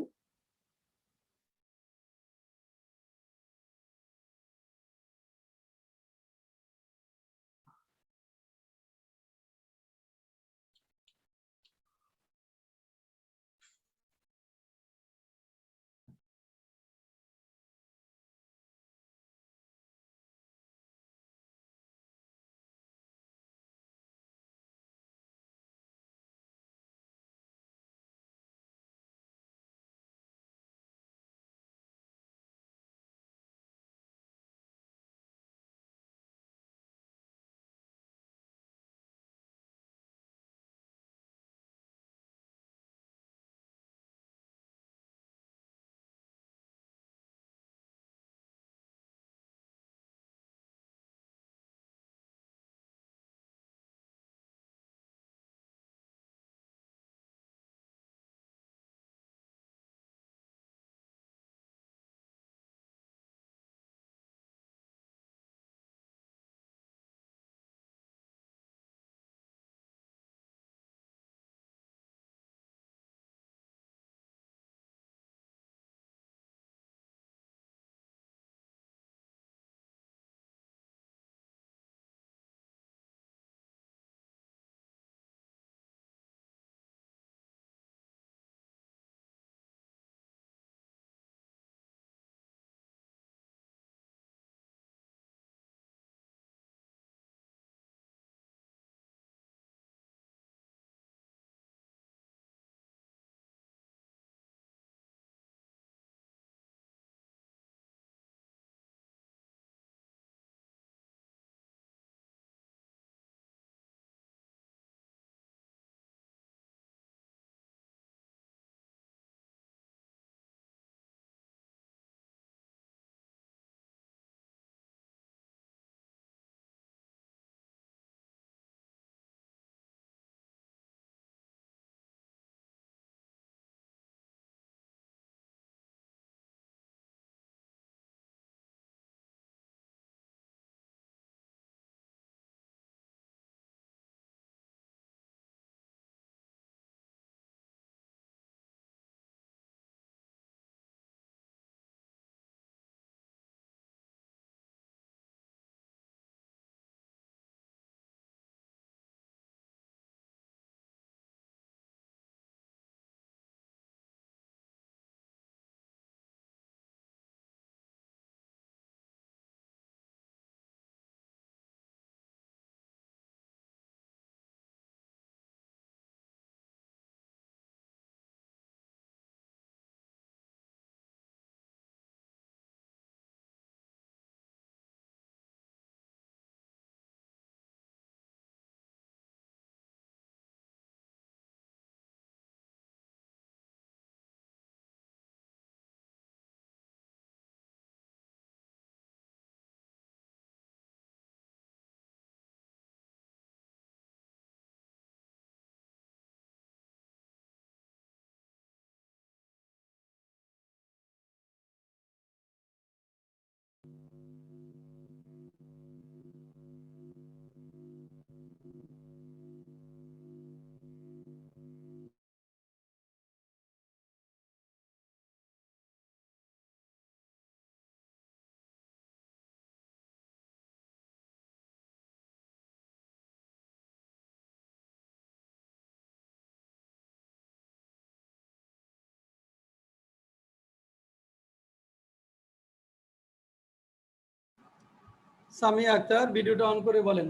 সামিয়া আক্তার ভিডিওটা অন করে বলেন।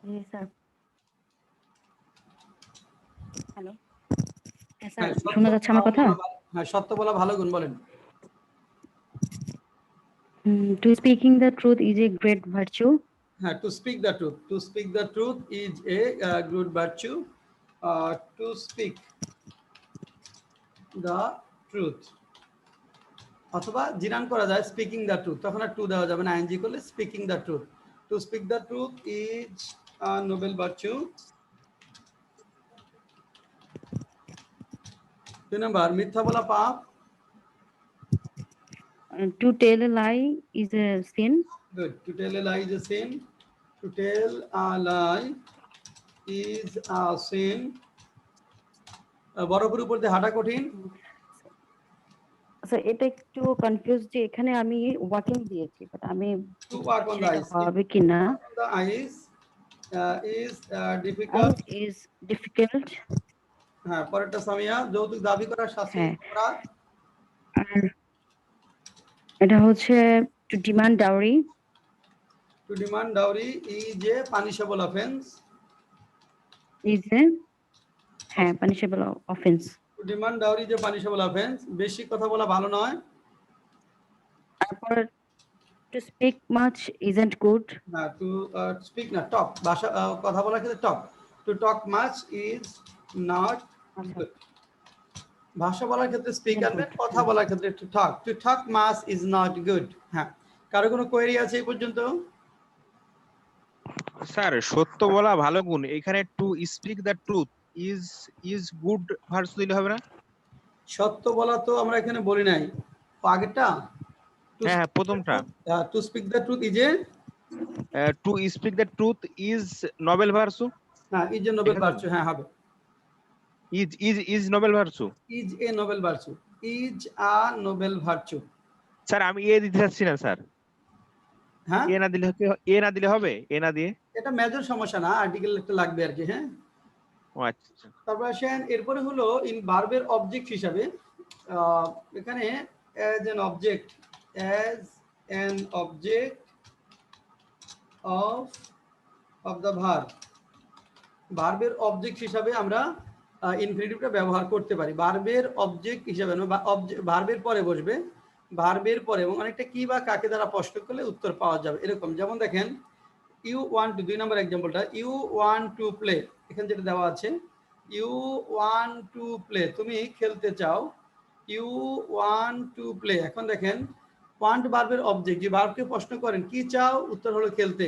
জি স্যার। হ্যালো, হ্যাঁ, স্যার সত্য শোনা যাচ্ছে আমার কথা? হ্যাঁ, সত্য বলা ভালো গুণ বলেন। To speaking the truth is a great virtue. হ্যাঁ, two speak the truth, two speak the truth is a good virtue. Two speak the truth, অথবা জিরান করা যায় স্পিকিং দ্য ট্রুথ, তখন আর টু দেওয়া যাবে না, আইএনজি করলে speaking the truth. Two speak the truth is Nobel virtue. 2 number, মিথ্যা বলা পাপ। To tell a lie is a sin. Good. To tell a lie is a sin. To tell a lie is a sin. বরফের উপর দিয়ে হাঁটা কঠিন। Sir এটা একটু কনফিউজ যে এখানে আমি ওয়াকিং দিয়েছি, বাট আমি To walk on the ice. হবে কিনা। The ice is difficult. Is difficult. হ্যাঁ, পরেরটা সামিয়া, যৌতুক দাবি করার শাস্তি হ্যাঁ। অপরাধ। আর এটা হচ্ছে to demand dowry. To demand dowry is a punishable offense. Is a হ্যাঁ punishable offense. To demand dowry is a punishable offense. বেশি কথা বলা ভালো নয়। তারপর to speak much isn't good. না, to speak না, talk, ভাষা কথা বলার ক্ষেত্রে talk. To talk much is not good. ভাষা বলার ক্ষেত্রে স্পিক আনবে, কথা বলার ক্ষেত্রে to talk. To talk much is not good. হ্যাঁ, কারো কোনো কোয়েরি আছে এই পর্যন্ত? স্যার সত্য বলা ভালো গুণ, এখানে two speak the truth is good verse দিলে হবে না? সত্য বলা তো আমরা এখানে বলি নাই, আগেরটা হ্যাঁ প্রথমটা। Two speak the truth is a, two speak the truth is Nobel versa. হ্যাঁ, ইজ এ নোবেল ভার্চু। হ্যাঁ, হবে is Nobel versa. Is a Nobel virtue, is a Nobel virtue. Sir আমি এ দিতে চাচ্ছি না স্যার। হ্যাঁ, এ না দিলে এ না দিলে হবে? এ না দিয়ে এটা মেজর সমস্যা না, আর্টিকেল একটা লাগবে আর কি। হ্যাঁ, ও আচ্ছা। তারপর আসেন এরপরে হলো ইন ভার্বের অবজেক্ট হিসাবে, এখানে as an object, as an object of the verb, ভার্বের অবজেক্ট হিসাবে আমরা ইনফিনিটিভটা ব্যবহার করতে পারি। ভার্বের অবজেক্ট হিসাবে ভার্বের পরে বসবে, ভার্বের পরে, এবং অনেকটা কি বা কাকে দ্বারা প্রশ্ন করলে উত্তর পাওয়া যাবে এরকম। যেমন দেখেন, ইউ ওয়ান্ট টু, 2 নম্বর এক্সাম্পলটা, ইউ ওয়ান্ট টু প্লে, এখানে যেটা দেওয়া আছে ইউ ওয়ান্ট টু প্লে, তুমি খেলতে চাও, ইউ ওয়ান্ট টু প্লে। এখন দেখেন ওয়ান্ট ভার্বের অবজেক্ট, যে ভার্বকে প্রশ্ন করেন কি চাও, উত্তর হলো খেলতে,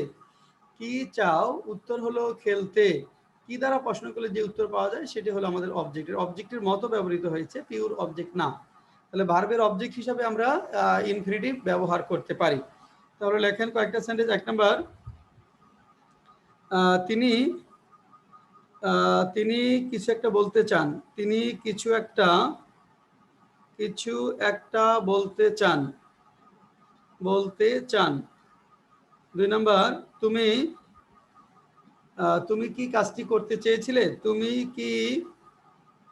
কি চাও, উত্তর হলো খেলতে। কি দ্বারা প্রশ্ন করলে যে উত্তর পাওয়া যায় সেটি হলো আমাদের অবজেক্টের, অবজেক্টের মতো ব্যবহৃত হয়েছে, পিওর অবজেক্ট না। তাহলে ভার্বের অবজেক্ট হিসাবে আমরা ইনফিনিটিভ ব্যবহার করতে পারি। তাহলে লেখেন কয়েকটা সেন্টেন্স। 1 নম্বর, তিনি তিনি কিছু একটা বলতে চান, তিনি কিছু একটা বলতে চান, বলতে চান। 2 নম্বর, তুমি কি কাজটি করতে চেয়েছিলে, তুমি কি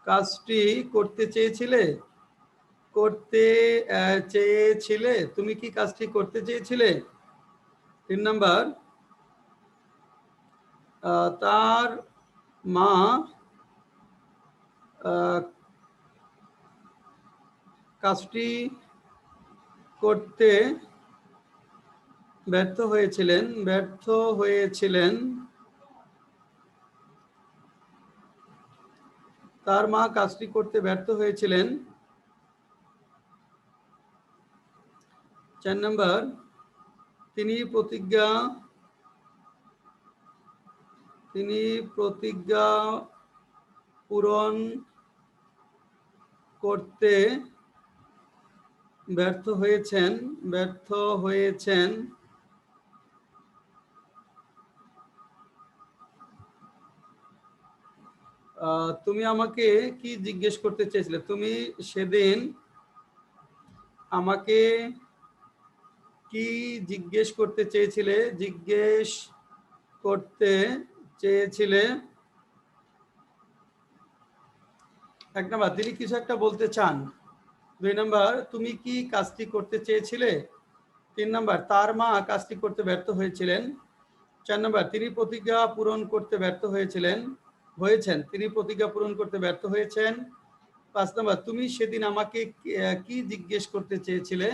কাজটি করতে চেয়েছিলে, তুমি কি কাজটি করতে চেয়েছিলে। 3 নম্বর, তার মা কাজটি করতে ব্যর্থ হয়েছিলেন, তার মা কাজটি করতে ব্যর্থ হয়েছিলেন। 4 নম্বর, তিনি প্রতিজ্ঞা পূরণ করতে ব্যর্থ হয়েছেন তুমি আমাকে কি জিজ্ঞেস করতে চেয়েছিলে? তুমি সেদিন আমাকে কি জিজ্ঞেস করতে চেয়েছিলে? এক নাম্বার, তিনি কিছু একটা বলতে চান। 2 নাম্বার, তুমি কি কাজটি করতে চেয়েছিলে? 3 নাম্বার, তার মা কাজটি করতে ব্যর্থ হয়েছিলেন। 4 নাম্বার, তিনি প্রতিজ্ঞা পূরণ করতে ব্যর্থ হয়েছেন। তিনি প্রতিজ্ঞা পূরণ করতে ব্যর্থ হয়েছেন। 5 নাম্বার, তুমি সেদিন আমাকে কি জিজ্ঞেস করতে চেয়েছিলে?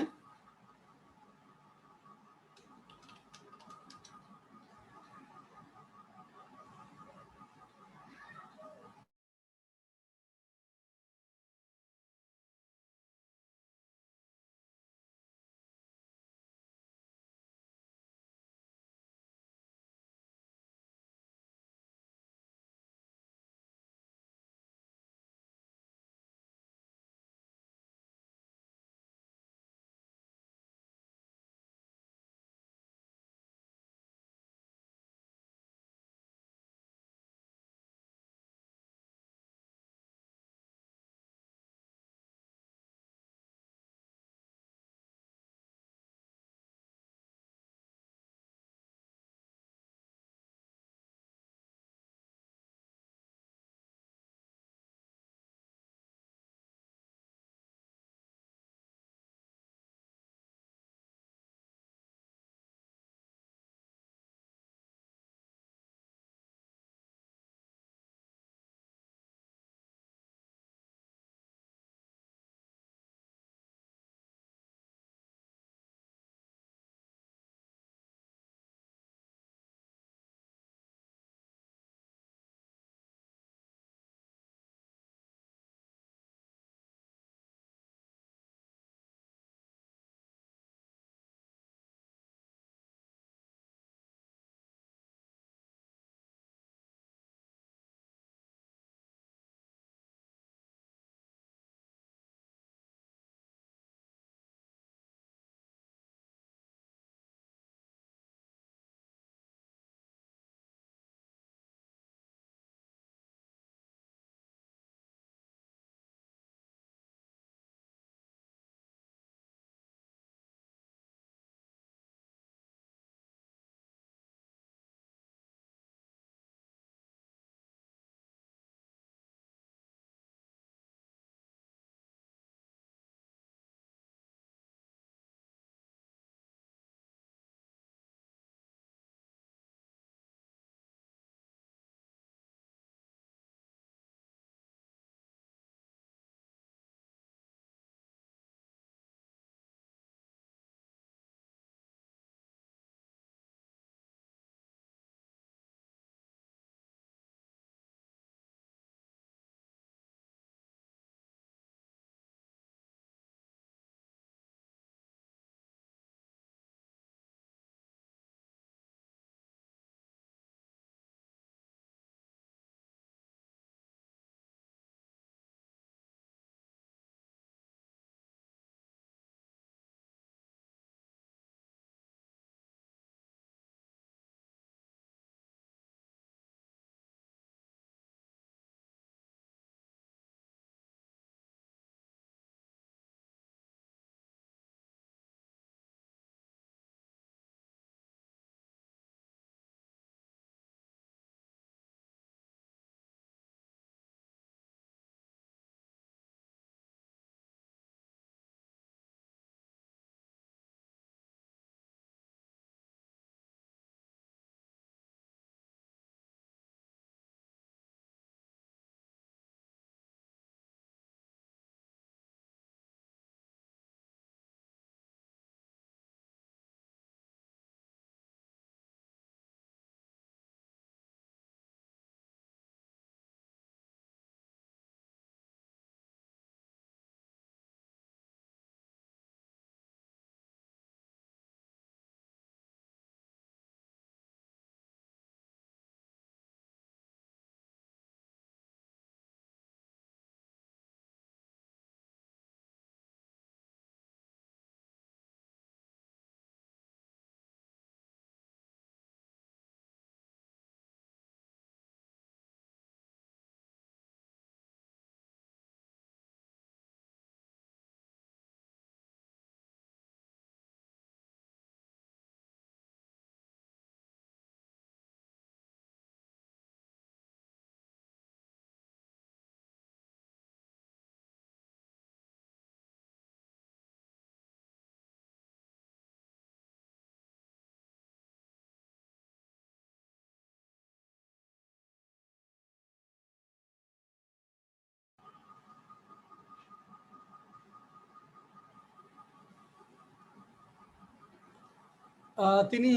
তিনি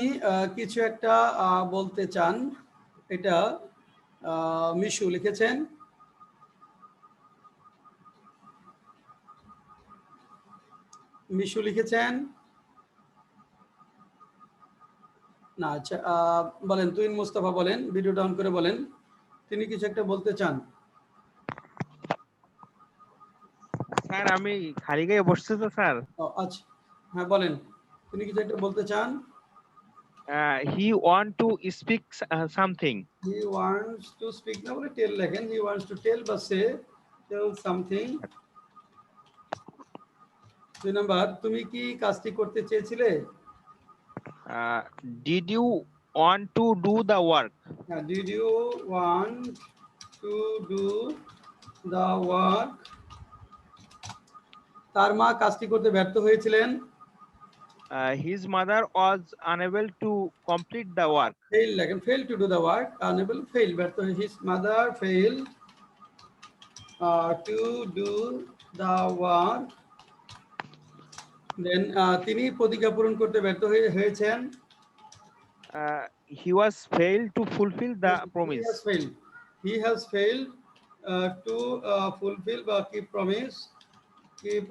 কিছু একটা বলতে চান, এটা মিশু লিখেছেন। মিশু লিখেছেন না, আচ্ছা বলেন, তুইন মুস্তাফা বলেন, ভিডিও ডাউন করে বলেন, তিনি কিছু একটা বলতে চান। স্যার আমি খালি গায়ে বসছি তো স্যার। আচ্ছা হ্যাঁ বলেন, তিনি কিছু একটা বলতে চান। He want to speak something. He wants to speak না বলে টেল লেখেন, he wants to tell বা সে tell something। 2 নাম্বার, তুমি কি কাজটি করতে চেয়েছিলে? Did you want to do the work? Did you want to do the work? তার মা কাজটি করতে ব্যর্থ হয়েছিলেন। His mother was unable to complete the work. Fail লেখেন, fail to do the work, unable fail ব্যর্থ হয়ে, his mother fail to do the work. Then তিনি প্রতিজ্ঞা পূরণ করতে ব্যর্থ হয়েছেন। He was fail to fulfil the promise. He has failed to fulfill বা keep promise, keep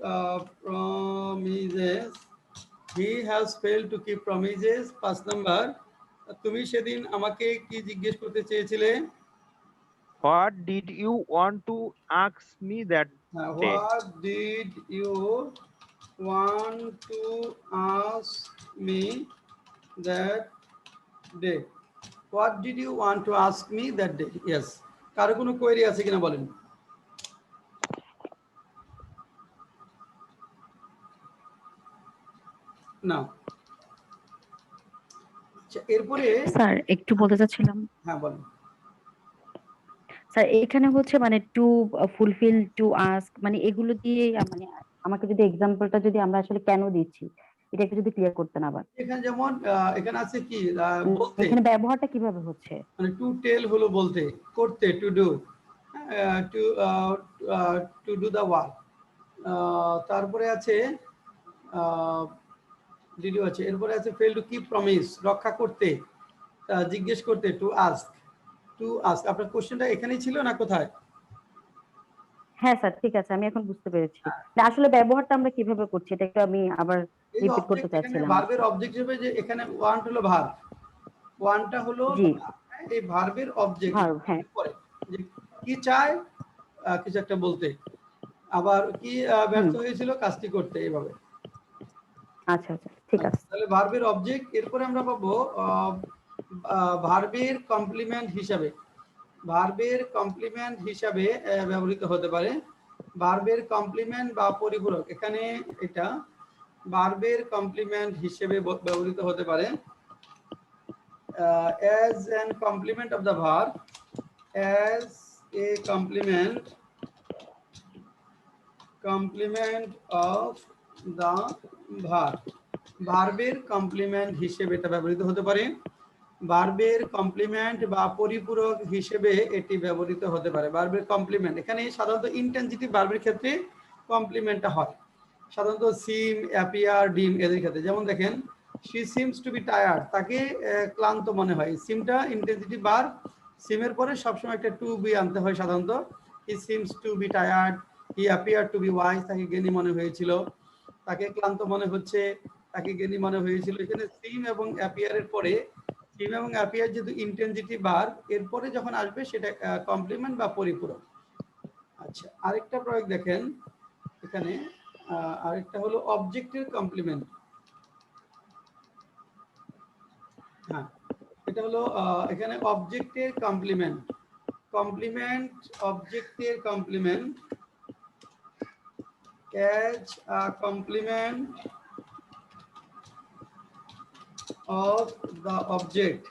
promises. He has failed to keep promises। 5 number, তুমি সেদিন আমাকে কি জিজ্ঞেস করতে চেয়েছিলে? What did you want to ask me that day? What did you want to ask me that day? What did you want to ask me that day? Yes. কারো কোনো query আছে কিনা বলেন। না। আচ্ছা এরপরে স্যার একটু বলতে চাচ্ছিলাম। হ্যাঁ বলেন। স্যার এখানে হচ্ছে মানে টু ফুলফিল, টু আস্ক, মানে এগুলো দিয়ে মানে আমাকে যদি এক্সাম্পলটা যদি আমরা আসলে কেন দিচ্ছি এটা একটু যদি ক্লিয়ার করতেন আবার। এখানে যেমন এখানে আছে কি বলতে, এখানে ব্যবহারটা কিভাবে হচ্ছে? মানে টু টেল হলো বলতে, করতে to do, two do the work. তারপরে আছে ডিড ইউ আছে, এরপরে আছে ফেল টু কিপ প্রমিস, রক্ষা করতে, জিজ্ঞেস করতে টু আস্ক। টু আস্ক আপনার কোশ্চেনটা এখানেই ছিল না কোথায়? হ্যাঁ স্যার ঠিক আছে, আমি এখন বুঝতে পেরেছি। আসলে ব্যবহারটা আমরা কিভাবে করছি এটা একটু আমি আবার রিপিট করতে চাচ্ছিলাম। ভার্বের অবজেক্ট হিসেবে যে এখানে ওয়ান্ট হলো ভার্ব, ওয়ানটা হলো এই ভার্বের অবজেক্ট, পরে যে কি চায় কিছু একটা বলতে, আবার কি ব্যর্থ হয়েছিল কাজটি করতে, এইভাবে। আচ্ছা আচ্ছা ঠিক আছে। তাহলে ভার্বের অবজেক্ট, এরপরে আমরা পাবো ভার্বের কমপ্লিমেন্ট হিসাবে, ভার্বের কমপ্লিমেন্ট হিসাবে ব্যবহৃত হতে পারে। ভার্বের কমপ্লিমেন্ট বা পরিপূরক, এখানে এটা ভার্বের কমপ্লিমেন্ট হিসেবে ব্যবহৃত হতে পারে। as an complement of the verb, as a complement of the verb, ভার্বের কমপ্লিমেন্ট হিসেবে এটা ব্যবহৃত হতে পারে। ভার্বের কমপ্লিমেন্ট বা পরিপূরক হিসেবে এটি ব্যবহৃত হতে পারে। ভার্বের কমপ্লিমেন্ট, এখানে সাধারণত ইনট্রানজিটিভ ভার্বের ক্ষেত্রে কমপ্লিমেন্টটা হয়, সাধারণত সিম, অ্যাপিয়ার, ডিম এদের ক্ষেত্রে। যেমন দেখেন, she seems to be tired, তাকে ক্লান্ত মনে হয়। সিমটা ইনট্রানজিটিভ ভার্ব, সিমের পরে সবসময় একটা টু বি আনতে হয় সাধারণত। he seems to be tired, he appeared to be wise, তাকে জ্ঞানী মনে হয়েছিল, তাকে ক্লান্ত মনে হচ্ছে, তাকে জ্ঞানী মনে হয়েছিল। এখানে সিম এবং অ্যাপিয়ারের পরে, সিম এবং অ্যাপিয়ার যেহেতু ইনট্রানজিটিভ ভার্ব, এরপরে যখন আসবে সেটা কমপ্লিমেন্ট বা পরিপূরক। আচ্ছা আরেকটা প্রয়োগ দেখেন এখানে, আরেকটা হলো অবজেক্টের কমপ্লিমেন্ট। হ্যাঁ এটা হলো এখানে অবজেক্টের কমপ্লিমেন্ট, অবজেক্টের complement, as a complement of the object,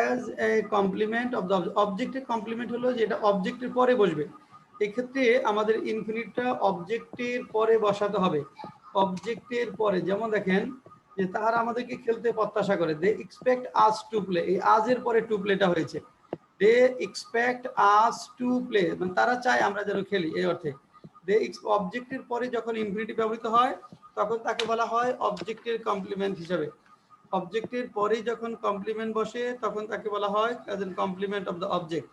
as a complement of the অবজেক্টের কমপ্লিমেন্ট হলো যেটা অবজেক্টের পরে বসবে। এক্ষেত্রে আমাদের ইনফিনিটটা অবজেক্টের পরে বসাতে হবে, অবজেক্টের পরে। যেমন দেখেন যে তারা আমাদেরকে খেলতে প্রত্যাশা করে, they expect us to play, এই আজ এর পরে টু প্লেটা হয়েছে, they expect us to play, মানে তারা চায় আমরা যেন খেলি, এই অর্থে। দে অবজেক্টের পরে যখন ইনফিনিটিভ ব্যবহৃত হয় তখন তাকে বলা হয় অবজেক্টের কমপ্লিমেন্ট হিসেবে। অবজেক্টের পরেই যখন কমপ্লিমেন্ট বসে তখন তাকে বলা হয় as an complement of the object.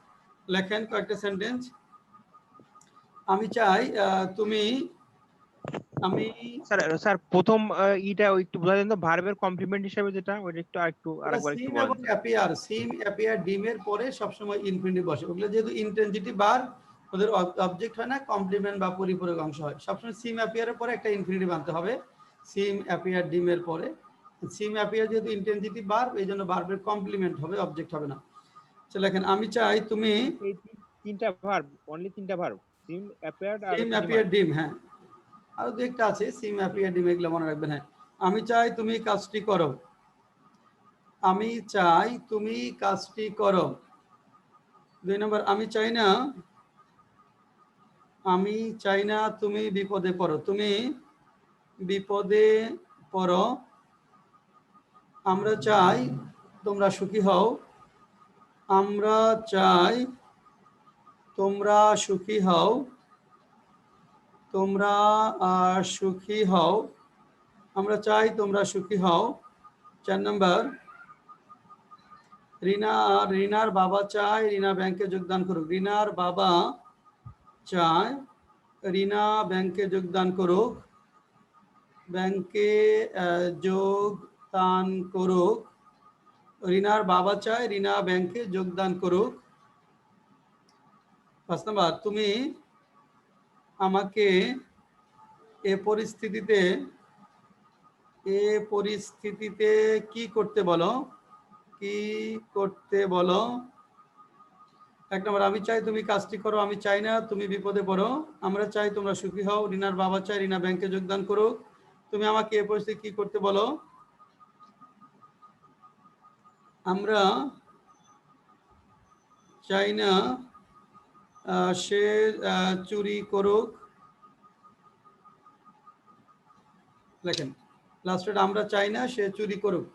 লেখেন কয়েকটা সেন্টেন্স। আমি চাই তুমি, আমি স্যার স্যার প্রথম ইটা একটু বোঝা যায় তো, ভার্বের কমপ্লিমেন্ট হিসেবে যেটা, ওইটা একটু আরেকবার একটু সিম বলেন। এবং অ্যাপিয়ার, সিম অ্যাপিয়ার ডিমের পরে সবসময় ইনফিনিটিভ বসে। ওগুলো যেহেতু ইন্টেনজিটিভ বার, ওদের অবজেক্ট হয় না, কমপ্লিমেন্ট বা পরিপূরক অংশ হয়। সবসময় সিম অ্যাপিয়ারের পরে একটা ইনফিনিটিভ আনতে হবে, সিম অ্যাপিয়ার ডিমের পরে। সিম অ্যাপিয়ার যেহেতু ইন্টেনজিটিভ ভার্ব, এই জন্য ভার্বের কমপ্লিমেন্ট হবে, অবজেক্ট হবে না। চলো লেখেন, আমি চাই তুমি, এই তিনটা ভার্ব, অনলি তিনটা ভার্ব, সিম অ্যাপিয়ার্ড আর সিম অ্যাপিয়ার ডিম, হ্যাঁ আরো দু একটা আছে, সিম অ্যাপিয়ার ডিম, এগুলো মনে রাখবেন। হ্যাঁ, আমি চাই তুমি কাজটি করো, আমি চাই তুমি কাজটি করো। 2 নম্বর, আমি চাই না, আমি চাই না তুমি বিপদে পড়ো, তুমি বিপদে পড়ো। আমরা চাই তোমরা সুখী হও, আমরা চাই তোমরা সুখী হও, তোমরা সুখী হও, আমরা চাই তোমরা সুখী হও। 4 নম্বর, রিনার বাবা চায় রিনা ব্যাংকে যোগদান করুক। রিনার বাবা চায় রিনা ব্যাংকে যোগদান করুক, ব্যাংকে যোগদান করুক। রিনার বাবা চায় রিনা ব্যাংকে যোগদান করুক। 5 নম্বর, তুমি আমাকে এ পরিস্থিতিতে কি করতে বলো, কি করতে বলো। 1 নম্বর, আমি চাই তুমি কাজটি করো, আমি চাই না তুমি বিপদে পড়ো, আমরা চাই তোমরা সুখী হও, রিনার বাবা চায় রিনা ব্যাংকে যোগদান করুক, তুমি আমাকে এ পরিস্থিতি কি করতে বলো। আমরা চাই না সে চুরি করুক। লেখেন লাস্টে, আমরা চাই না সে চুরি করুক।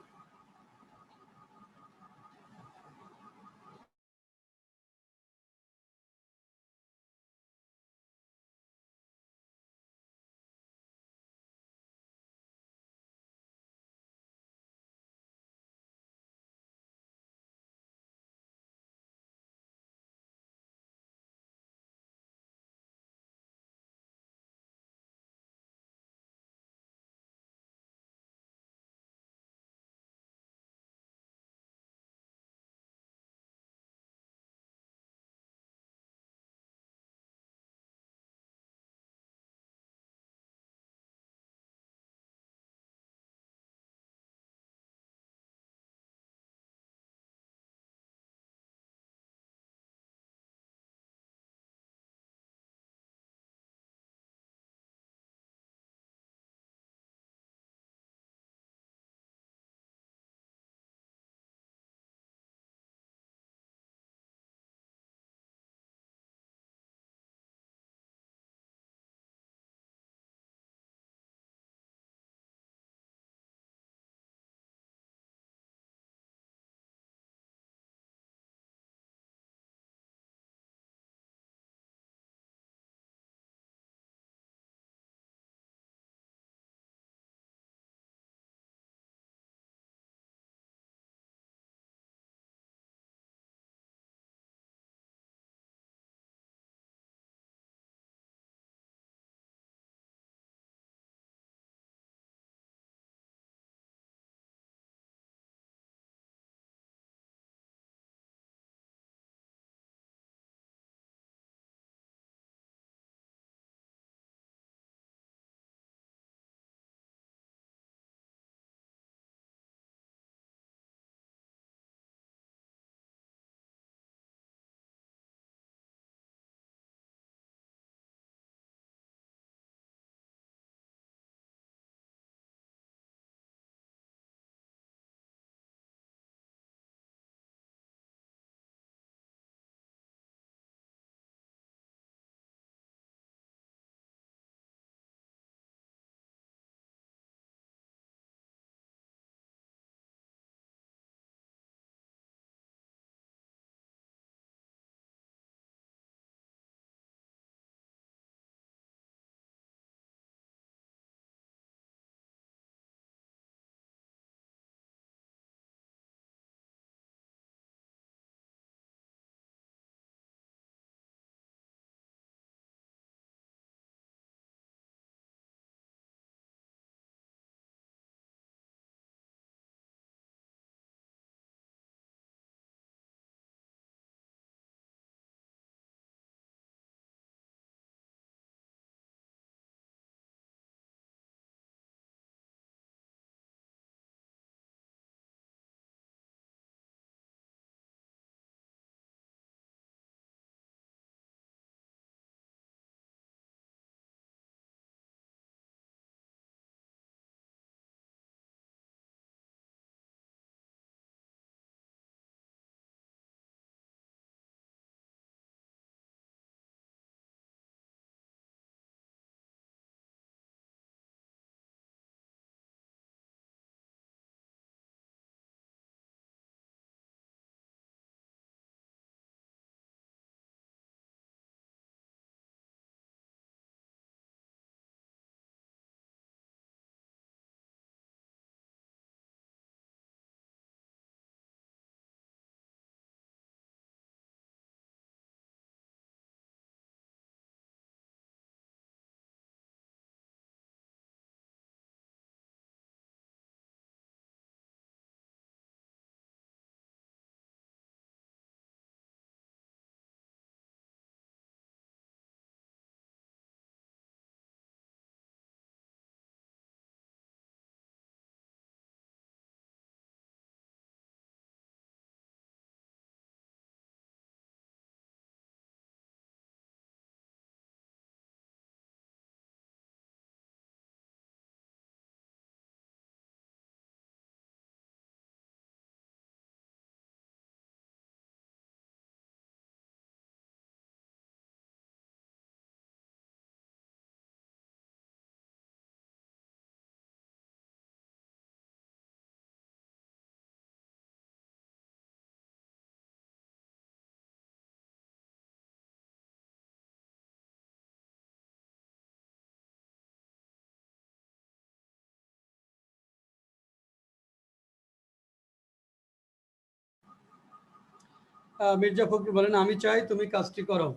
মির্জা ফখরুল বলেন আমি চাই তুমি কাজটি করো।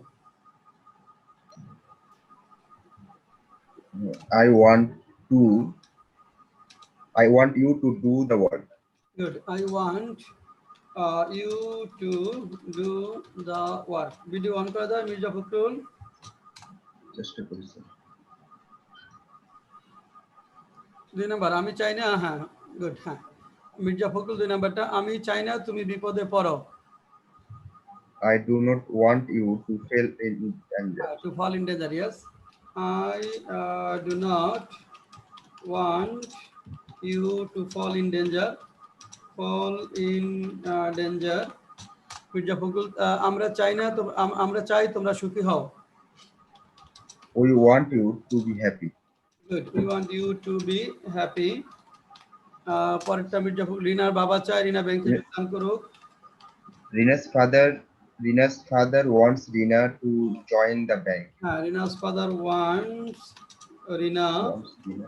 I want you to do the work. Good. I want you to do the work. Video on করে দাও মির্জা ফখরুল। চেষ্টা করি স্যার। 2 নাম্বার আমি চাই না, হ্যাঁ গুড, হ্যাঁ মির্জা ফখরুল 2 নাম্বারটা, আমি চাই না তুমি বিপদে পড়ো। I do not want you to fail in danger. To fall in danger, yes. I do not want you to fall in danger. Fall in danger. Mirza Fakhrul আমরা চাই না আমরা চাই তোমরা সুখী হও। We want you to be happy. Good. We want you to be happy. পরেরটা মির্জা ফখরুল, রিনার বাবা চায় রিনা ব্যাংকে যোগদান করুক। Rina's father wants Rina to join the bank. হ্যাঁ, Rina's father wants Rina Wants Rina.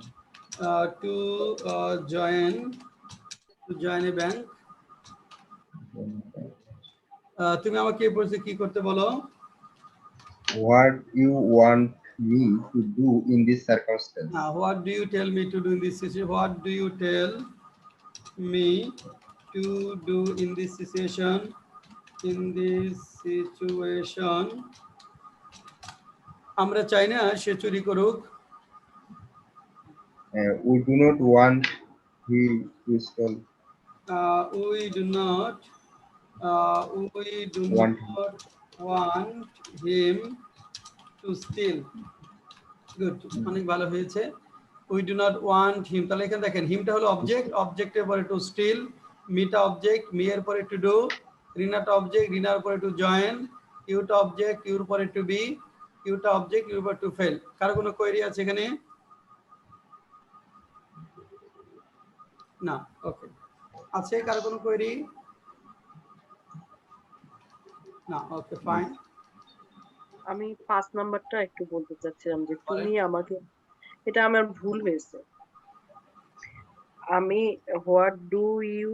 to join a bank. তুমি আমাকে এই পরিস্থিতি কি করতে বলো? What you want me to do in this circumstance? What do you tell me to do in this situation? What do you tell me to do in this situation? In this situation. আমরা চাই না সে চুরি করুক। We do not want him to steal. We do not Want want him to steal. Good. অনেক ভালো হয়েছে। We do not want him. তাহলে এখানে দেখেন হিমটা হলো অবজেক্ট, অবজেক্টের পরে টু স্টিল, মিটা অবজেক্ট, মি এর পরে টু ডু, রিনাটা অবজেক্ট, রিনার পরে টু জয়েন, ইউটা অবজেক্ট, ইউর পরে টু বি, ইউটা অবজেক্ট, ইউর পরে টু ফেল। কার কোনো কোয়েরি আছে এখানে? না, ওকে। আছে কার কোনো কোয়েরি? না, ওকে ফাইন। আমি 5 নাম্বারটা একটু বলতে চাচ্ছিলাম যে তুমি আমাকে, এটা আমার ভুল হয়েছে। আমি হোয়াট ডু ইউ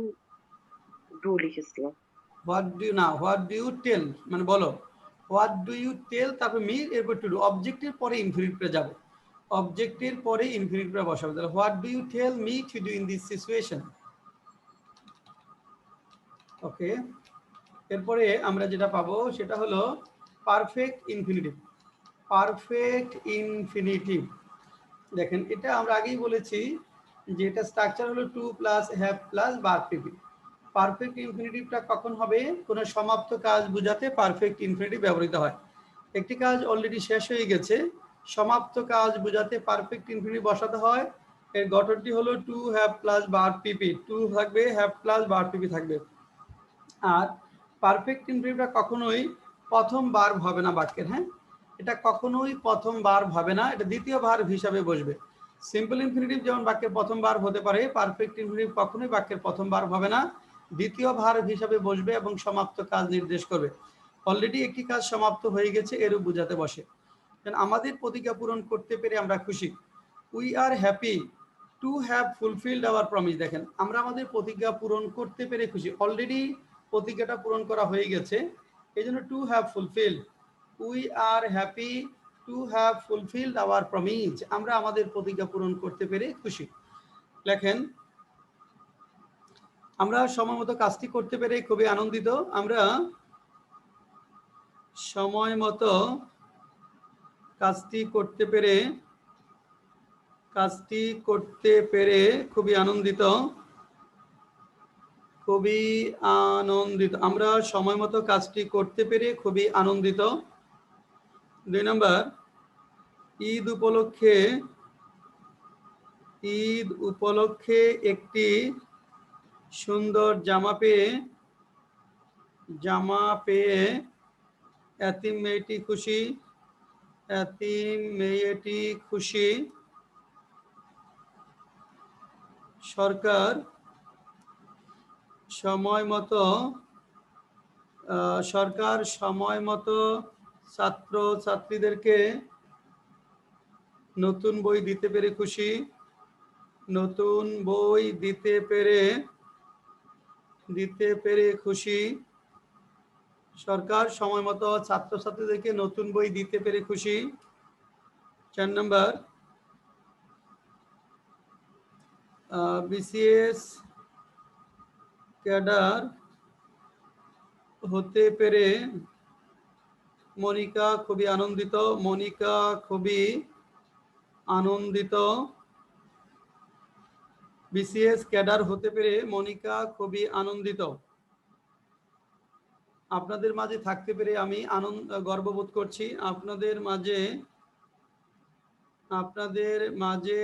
ডু লিখেছিলাম। হোয়াট ডু ইউ টেল মানে বলো, হোয়াট ডু ইউ টেল তারপর মি এরপর টু ডু, অবজেক্টের পরে ইনফিনিটিভে যাবে, অবজেক্টের পরে ইনফিনিটিভে বসাবে। তাহলে what do you tell me to do in this situation. Okay, এরপরে আমরা যেটা পাবো সেটা হলো পারফেক্ট ইনফিনিটিভ। পারফেক্ট ইনফিনিটিভ দেখেন, এটা আমরা আগেই বলেছি যে এটা স্ট্রাকচার হলো to plus have plus verb TP. Perfect ইনফিনিটিভটা কখন হবে? কোনো সমাপ্ত কাজ বোঝাতে পারফেক্ট ইনফিনিটিভ ব্যবহৃত হয়। একটি কাজ অলরেডি শেষ হয়ে গেছে, সমাপ্ত কাজ বোঝাতে পারফেক্ট ইনফিনিটিভ বসাতে হয়। এর গঠনটি হলো টু হ্যাভ প্লাস ভার্ব টিপি, টু থাকবে, হ্যাভ প্লাস ভার্ব টিপি থাকবে। আর পারফেক্ট ইনফিনিটিভটা কখনোই প্রথম ভার্ব হবে না বাক্যের, হ্যাঁ এটা কখনোই প্রথম ভার্ব হবে না, এটা দ্বিতীয় ভার্ব হিসাবে বসবে। সিম্পল ইনফিনিটিভ যেমন বাক্যের প্রথম ভার্ব হতে পারে, পারফেক্ট ইনফিনিটিভ কখনোই বাক্যের প্রথম ভার্ব হবে না, দ্বিতীয় ভার্ব হিসাবে বসবে এবং সমাপ্ত কাজ নির্দেশ করবে। অলরেডি একটি কাজ সমাপ্ত হয়ে গেছে এরূপ বোঝাতে বসে। আমাদের প্রতিজ্ঞা পূরণ করতে পেরে আমরা খুশি। We are happy to have fulfilled our promise. দেখেন আমরা আমাদের প্রতিজ্ঞা পূরণ করতে পেরে খুশি, অলরেডি প্রতিজ্ঞাটা পূরণ করা হয়ে গেছে, এই জন্য to have fulfilled. We are happy to have fulfilled our promise, আমরা আমাদের প্রতিজ্ঞা পূরণ করতে পেরে খুশি। লেখেন আমরা সময় মতো কাজটি করতে পেরে খুবই আনন্দিত। আমরা সময় মতো কাজটি করতে পেরে খুবই আনন্দিত, খুবই আনন্দিত। আমরা সময় মতো কাজটি করতে পেরে খুবই আনন্দিত। 2 নম্বর, ঈদ উপলক্ষে একটি সুন্দর জামা পেয়ে এতিম মেয়েটি খুশি। সরকার সময় মতো ছাত্র ছাত্রীদেরকে নতুন বই দিতে পেরে খুশি। নতুন বই দিতে পেরে খুশি। সরকার সময় মতো ছাত্রছাত্রীদেরকে নতুন বই দিতে পেরে খুশি। 4 নম্বর, বিসিএস ক্যাডার হতে পেরে মনিকা খুবই আনন্দিত। মনিকা খুবই আনন্দিত। বিসিএস ক্যাডার হতে পেরে মনিকা খুবই আনন্দিত। আপনাদের মাঝে থাকতে পেরে আমি গর্ববোধ করছি। আপনাদের মাঝে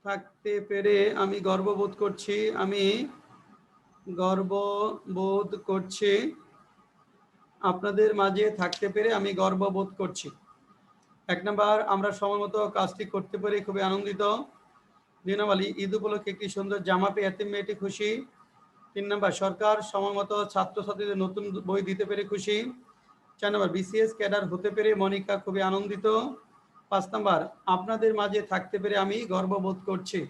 থাকতে পেরে আমি গর্ববোধ করছি। আমি গর্ববোধ করছি। আপনাদের মাঝে থাকতে পেরে আমি গর্ববোধ করছি। 1 নম্বর, আমরা সময় মতো কাজটি করতে পেরে খুবই আনন্দিত। 2 নম্বর, ঈদ উপলক্ষে একটি সুন্দর জামা পেয়ে এতিম মেয়েটি খুশি। 3 নম্বর, সরকার সময় মতো ছাত্রছাত্রীদের নতুন বই দিতে পেরে খুশি। 4 নম্বর, বিসিএস ক্যাডার হতে পেরে মনিকা খুবই আনন্দিত। 5 নম্বর, আপনাদের মাঝে থাকতে পেরে আমি গর্ববোধ করছি।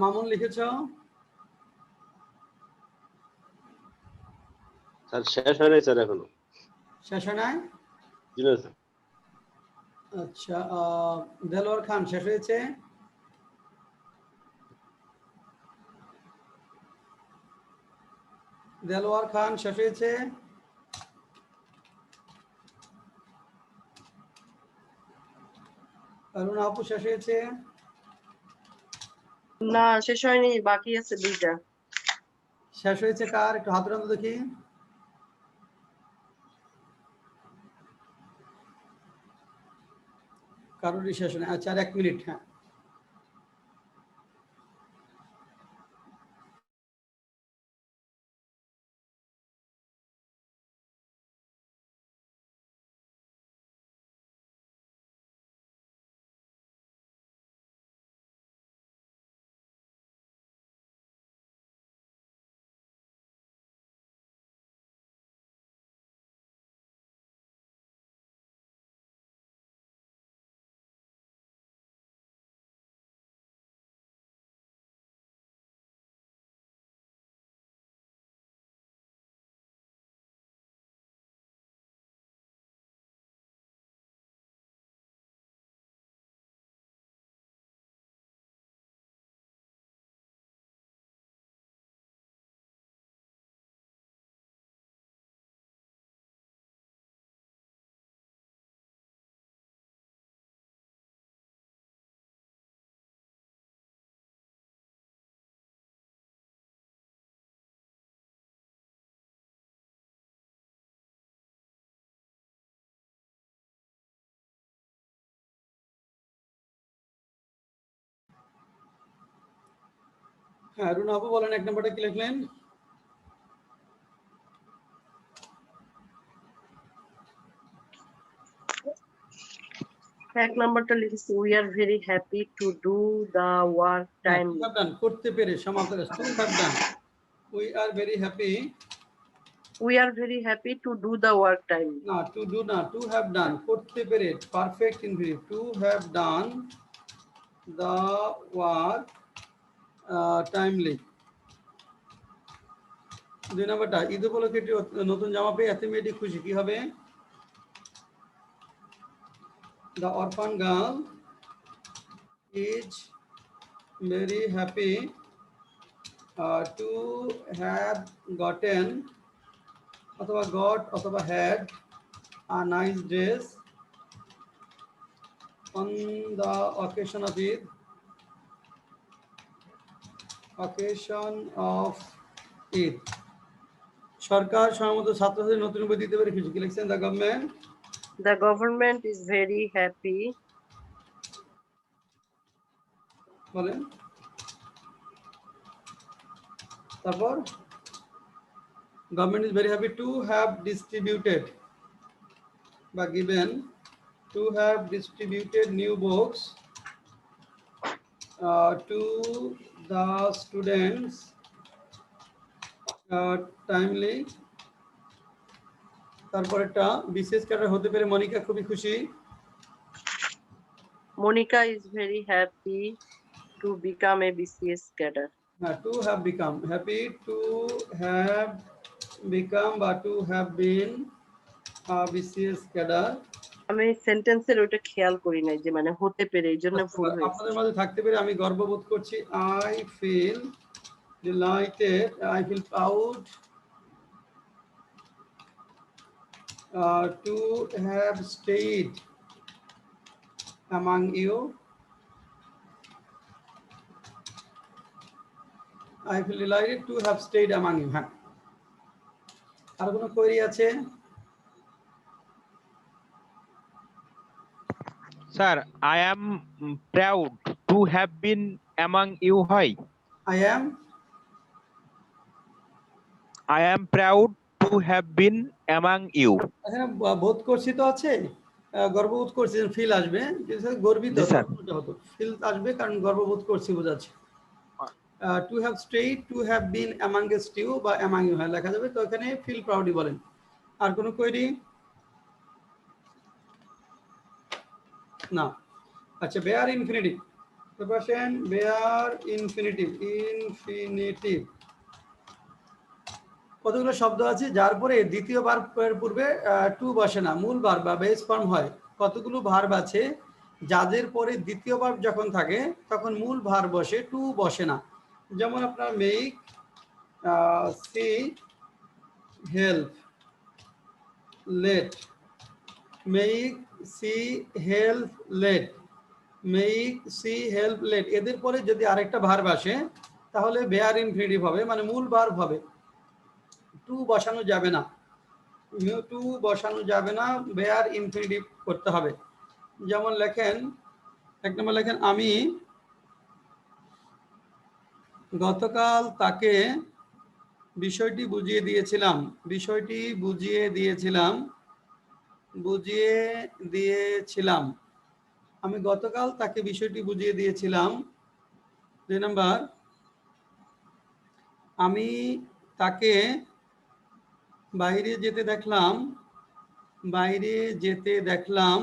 মামুন লিখেছ? স্যার শেষ হয় নাই স্যার এখনো। শেষ হয় নাই? জি না স্যার। আচ্ছা, দেলোয়ার খান শেষ হয়েছে? দেলোয়ার খান শেষ হয়েছে? অরুণা আপু শেষ হয়েছে? না শেষ হয়নি, বাকি আছে 2টা। শেষ হয়েছে কার? একটু হাত উঠান তো দেখি। কারোরই শেষ নেই। আচ্ছা, আর 1 মিনিট। হ্যাঁ, অরুণা আপু বলেন 1 নম্বরটা কি লিখলেন? এক নাম্বারটা লিখেছি we are very happy to do the work time. করতে পেরে সমাপ্ত। To have done. We are very happy. We are very happy to do the work time. না, টু ডু না, টু হ্যাভ ডান। করতে পেরে perfect infinitive. To have done the work timely. 2 নম্বরটা ঈদ উপলক্ষে একটি নতুন জামা পেয়ে এত মেয়েটি খুশি, কি হবে? The orphan girl is very happy to have gotten অথবা গট অথবা had a nice dress on the occasion of Eid. Occasion of Eid. সরকার সম্মত ছাত্রছাত্রীদের নতুন বই দিতে পেরে খুশি, কি লিখছেন? The government. The government is very happy. বলেন তারপর। Government is very happy to have distributed বা given to have distributed new books to the students timely. তারপর একটা বিশেষ ক্যাডার হতে পেরে মনিকা খুবই খুশি। Monica is very happy to become a BCS cadre. To have become, happy to have become বা to have been a BCS cadre. আমি সেন্টেন্সের ওটা খেয়াল করি নাই যে মানে হতে পেরে, এই জন্য ভুল হয়েছে। আপনাদের মাঝে থাকতে পেরে আমি গর্ববোধ করছি। I feel delighted, I feel proud to have stayed among you. I feel delighted to have stayed among you. হ্যাঁ, আর কোনো কোয়েরি আছে? Sir I am proud to have been among you হয়। I am proud to have been among you. এখানে বোধ করছি তো আছে, গর্ববোধ করছি, ফিল আসবে, গর্বিত জি স্যার। হতো, ফিল আসবে কারণ গর্ববোধ করছি বোঝাচ্ছে। To have stayed, to have been amongst you বা অ্যামাং ইউ হ্যাঁ লেখা যাবে, তো এখানে ফিল প্রাউডই বলেন। আর কোনো কোয়েরি? না। আচ্ছা, বেয়ার ইনফিনিটিভ তারপর আসেন বেয়ার ইনফিনিটিভ। কতগুলো শব্দ আছে যার পরে দ্বিতীয় ভার্বের পূর্বে টু বসে না, মূল ভার্ব বা বেস ফর্ম হয়। কতগুলো ভার্ব আছে যাদের পরে দ্বিতীয় ভার্ব যখন থাকে তখন মূল ভার্ব বসে, টু বসে না। যেমন আপনার make, see, help, let. Make, see, help, let. Make, see, help, let. এদের পরে যদি আরেকটা ভার্ব আসে তাহলে বেয়ার ইনফিনিটিভ হবে, মানে মূল ভার্ব হবে, টু বসানো যাবে না। টু বসানো যাবে না, বেয়ার ইনফিনিটিভ করতে হবে। যেমন লেখেন, এক নম্বর লেখেন, আমি গতকাল তাকে বিষয়টি বুঝিয়ে দিয়েছিলাম। বিষয়টি বুঝিয়ে দিয়েছিলাম, বুঝিয়ে দিয়েছিলাম। আমি গতকাল তাকে বিষয়টি বুঝিয়ে দিয়েছিলাম। 2 নাম্বার, আমি তাকে বাইরে যেতে দেখলাম, বাইরে যেতে দেখলাম।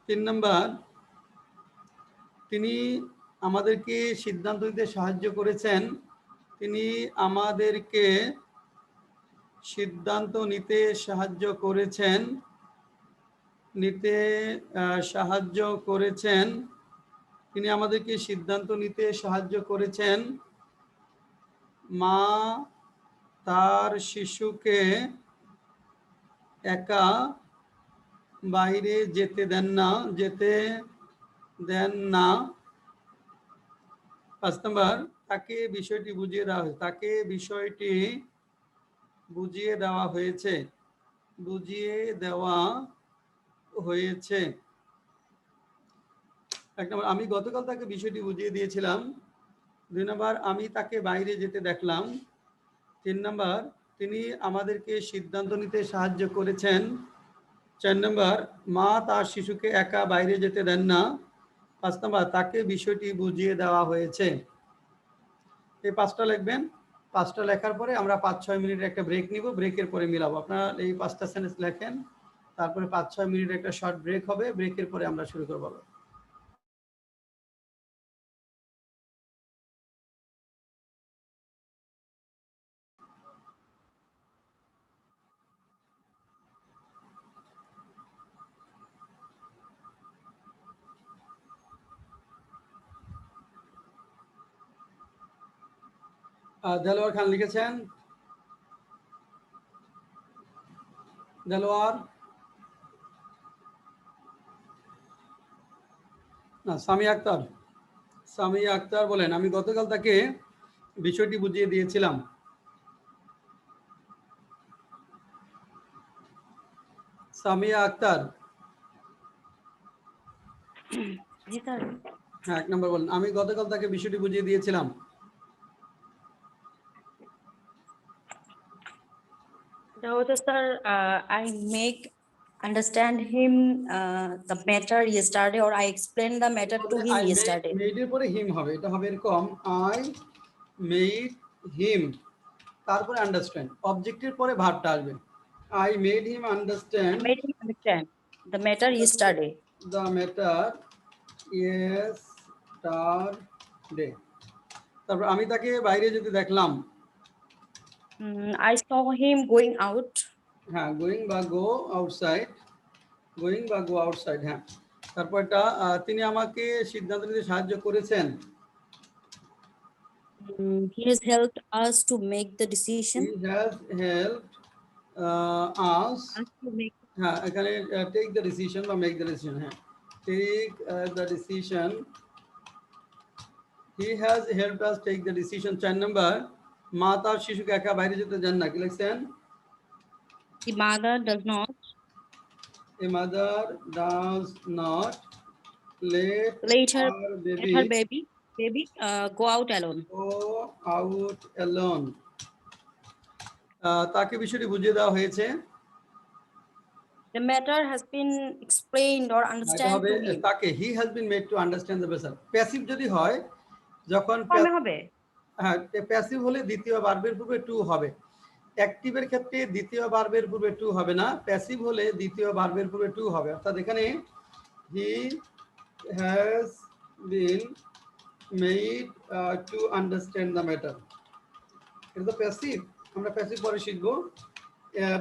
3 নাম্বার, তিনি আমাদেরকে সিদ্ধান্ত নিতে সাহায্য করেছেন। তিনি আমাদেরকে সিদ্ধান্ত নিতে সাহায্য করেছেন, সাহায্য করেছেন। তিনি আমাদেরকে সিদ্ধান্ত নিতে সাহায্য করেছেন। মা তার শিশুকে একা বাইরে যেতে দেন না, যেতে দেন না। 5 নম্বর, তাকে বিষয়টি বুঝিয়ে দেওয়া হয়েছে, তাকে বিষয়টি বুঝিয়ে দেওয়া হয়েছে, বুঝিয়ে দেওয়া হয়েছে। 1 নম্বর, আমি গতকাল তাকে বিষয়টি বুঝিয়ে দিয়েছিলাম। 2 নম্বর, আমি তাকে বাইরে যেতে দেখলাম। 3 নম্বর, তিনি আমাদেরকে সিদ্ধান্ত নিতে সাহায্য করেছেন। 4 নম্বর, মা তার শিশুকে একা বাইরে যেতে দেন না। 5 নম্বর, তাকে বিষয়টি বুঝিয়ে দেওয়া হয়েছে। এই 5টা লিখবেন। 5টা লেখার পরে আমরা 5-6 মিনিটের একটা ব্রেক নিব, ব্রেকের পরে মিলাবো। আপনারা এই 5টা সেন্টেন্স লেখেন, তারপরে 5-6 মিনিটের একটা শর্ট ব্রেক হবে, ব্রেকের পরে আমরা শুরু করব। দেলোয়ার খান লিখেছেন, দেলোয়ার না, সামিয়া আক্তার। সামিয়া আক্তার বলেন, আমি গতকাল তাকে বিষয়টি বুঝিয়ে দিয়েছিলাম। সামিয়া আক্তার। জি স্যার। হ্যাঁ, 1 নম্বর বলেন, আমি গতকাল তাকে বিষয়টি বুঝিয়ে দিয়েছিলাম। এটা হচ্ছে sir, I make understand him the matter yesterday, or I explained the matter to him yesterday. Made এর পরে হিম হবে, এটা হবে এরকম, আই মেড হিম, তারপরে আন্ডারস্ট্যান্ড, অবজেক্টের পরে ভার্বটা আসবে। I made him I understand made him understand the matter yesterday. the matter yesterday। তারপর আমি তাকে বাইরে যেতে দেখলাম। I saw him going out. হ্যাঁ, গোয়িং বা গো আউটসাইড, গোয়িং বা গো আউটসাইড। হ্যাঁ, তারপরটা তিনি আমাকে সিদ্ধান্ত নিতে সাহায্য করেছেন। He has helped us to make the decision. He has helped us, Us to make হ্যাঁ, এখানে টেক দ্য ডিসিশন বা মেক দ্য ডিসিশন। হ্যাঁ, take the decision. He has helped us take the decision। 4 নম্বর, মা তার শিশুকে একা বাইরে যেতে দেন না। কি লিখছেন? the mother does not A mother does not let later her let baby her baby go out alone. go out alone। তাকে বিষয়টি বুঝিয়ে দেওয়া হয়েছে। The matter has been explained or এটা understand হবে to him. তাকে, he has been made to understand the vessel। Passive যদি হয়, যখন কমে হবে। হ্যাঁ, প্যাসিভ হলে দ্বিতীয় ভার্বের পূর্বে টু হবে। অ্যাক্টিভের ক্ষেত্রে দ্বিতীয় ভার্বের পূর্বে টু হবে না, প্যাসিভ হলে দ্বিতীয় ভার্বের পূর্বে টু হবে। অর্থাৎ এখানে হি has been made to understand the matter. এটা তো প্যাসিভ, আমরা প্যাসিভ পরে শিখবো।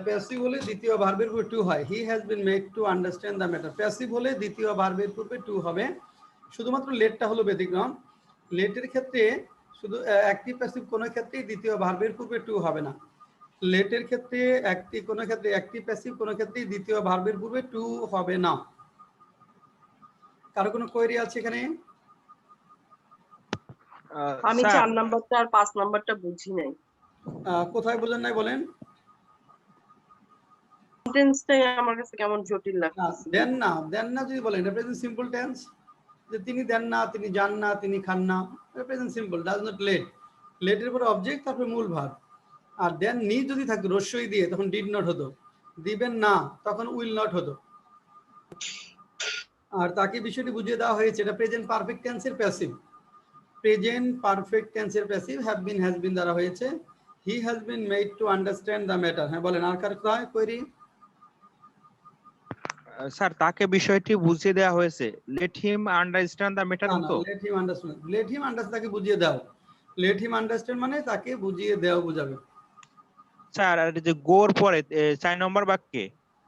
প্যাসিভ হলে দ্বিতীয় ভার্বের পূর্বে টু হয়। He has been made to understand the matter. Passive হলে দ্বিতীয় ভার্বের পূর্বে টু হবে, শুধুমাত্র লেটটা হলো ব্যতিক্রম। লেটের ক্ষেত্রে শুধু অ্যাক্টিভ প্যাসিভ কোনো ক্ষেত্রেই দ্বিতীয় ভার্বের পূর্বে টু হবে না। লেটের ক্ষেত্রে কোনো ক্ষেত্রে অ্যাক্টিভ প্যাসিভ কোনো ক্ষেত্রেই দ্বিতীয় ভার্বের পূর্বে টু হবে না। কারো কোনো কোয়েরি আছে এখানে? আমি স্যার 4 নাম্বারটা আর 5 নাম্বারটা বুঝি নাই। কোথায় বলেন নাই বলেন? সেন্টেন্সটাই আমার কাছে কেমন জটিল লাগছে। দেন না যদি বলেন এটা প্রেজেন্ট সিম্পল টেন্স, যে তিনি দেন না, তিনি যান না, তিনি খান না, এটা present simple. Does not let, লেটের পরে অবজেক্ট তারপরে মূল ভার্ব। আর দেন নি যদি থাকতো রস্যই দিয়ে তখন ডিড নট হতো, দিবেন না তখন উইল নট হতো। আর তাকে বিষয়টি বুঝিয়ে দেওয়া হয়েছে, এটা প্রেজেন্ট পারফেক্ট টেন্সের প্যাসিভ। প্রেজেন্ট পারফেক্ট টেন্সের passive have been has been দ্বারা হয়েছে। He has been made to understand the matter. হ্যাঁ বলেন, আর কার কোথায় কোয়েরি? স্যার তাকে বিষয়টি বুঝিয়ে দেওয়া হয়েছে, let him understand the matter না, তো। Let him understand, let him understand তাকে বুঝিয়ে দাও। লেট হিম আন্ডারস্ট্যান্ড মানে তাকে বুঝিয়ে দেওয়া বোঝাবে। স্যার আর যে গোর পরে 4 নম্বর বাক্যে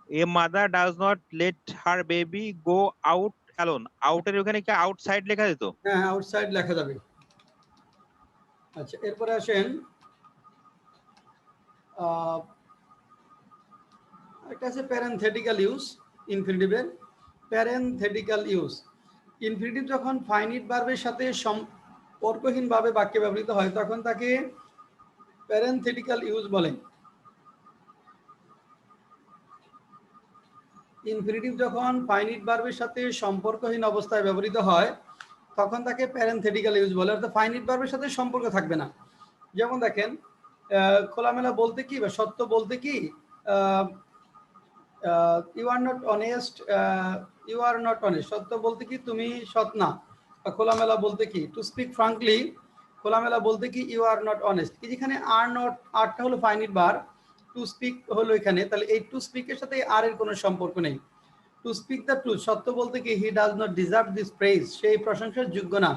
a mother does not let her baby go out alone, আউটের ওখানে কি আউটসাইড লেখা যেত? হ্যাঁ, আউটসাইড লেখা যাবে। আচ্ছা, এরপরে আসেন একটা আছে প্যারেনথেটিক্যাল ইউজ ইনফিনিটিভের। প্যারেনথেটিক্যাল ইউজ, ইনফিনিটিভ যখন ফাইনিট ভার্বের সাথে সম্পর্কহীনভাবে বাক্যে ব্যবহৃত হয় তখন তাকে প্যারেনথেটিক্যাল ইউজ বলে। ইনফিনিটিভ যখন ফাইনিট ভার্বের সাথে সম্পর্কহীন অবস্থায় ব্যবহৃত হয় তখন তাকে প্যারেনথেটিক্যাল ইউজ বলে, অর্থাৎ ফাইনিট ভার্বের সাথে সম্পর্ক থাকবে না। যেমন দেখেন, খোলামেলা বলতে কি বা সত্য বলতে কি, you are not honest, you are not honest, সত্য বলতে কি তুমি সৎ না। খোলামেলা বলতে কি, টু স্পিক ফ্রাঙ্কলি, খোলামেলা বলতে কি ইউ আর নট অনেস্ট। যেখানে আর নট, আরটা হলো ফাইনিট ভার্ব, টু স্পিক হলো এখানে, তাহলে এই টু স্পিকের সাথে আর এর কোনো সম্পর্ক নেই। টু স্পিক দ্য ট্রুথ, সত্য বলতে কি he does not deserve this praise, সেই প্রশংসার যোগ্য না।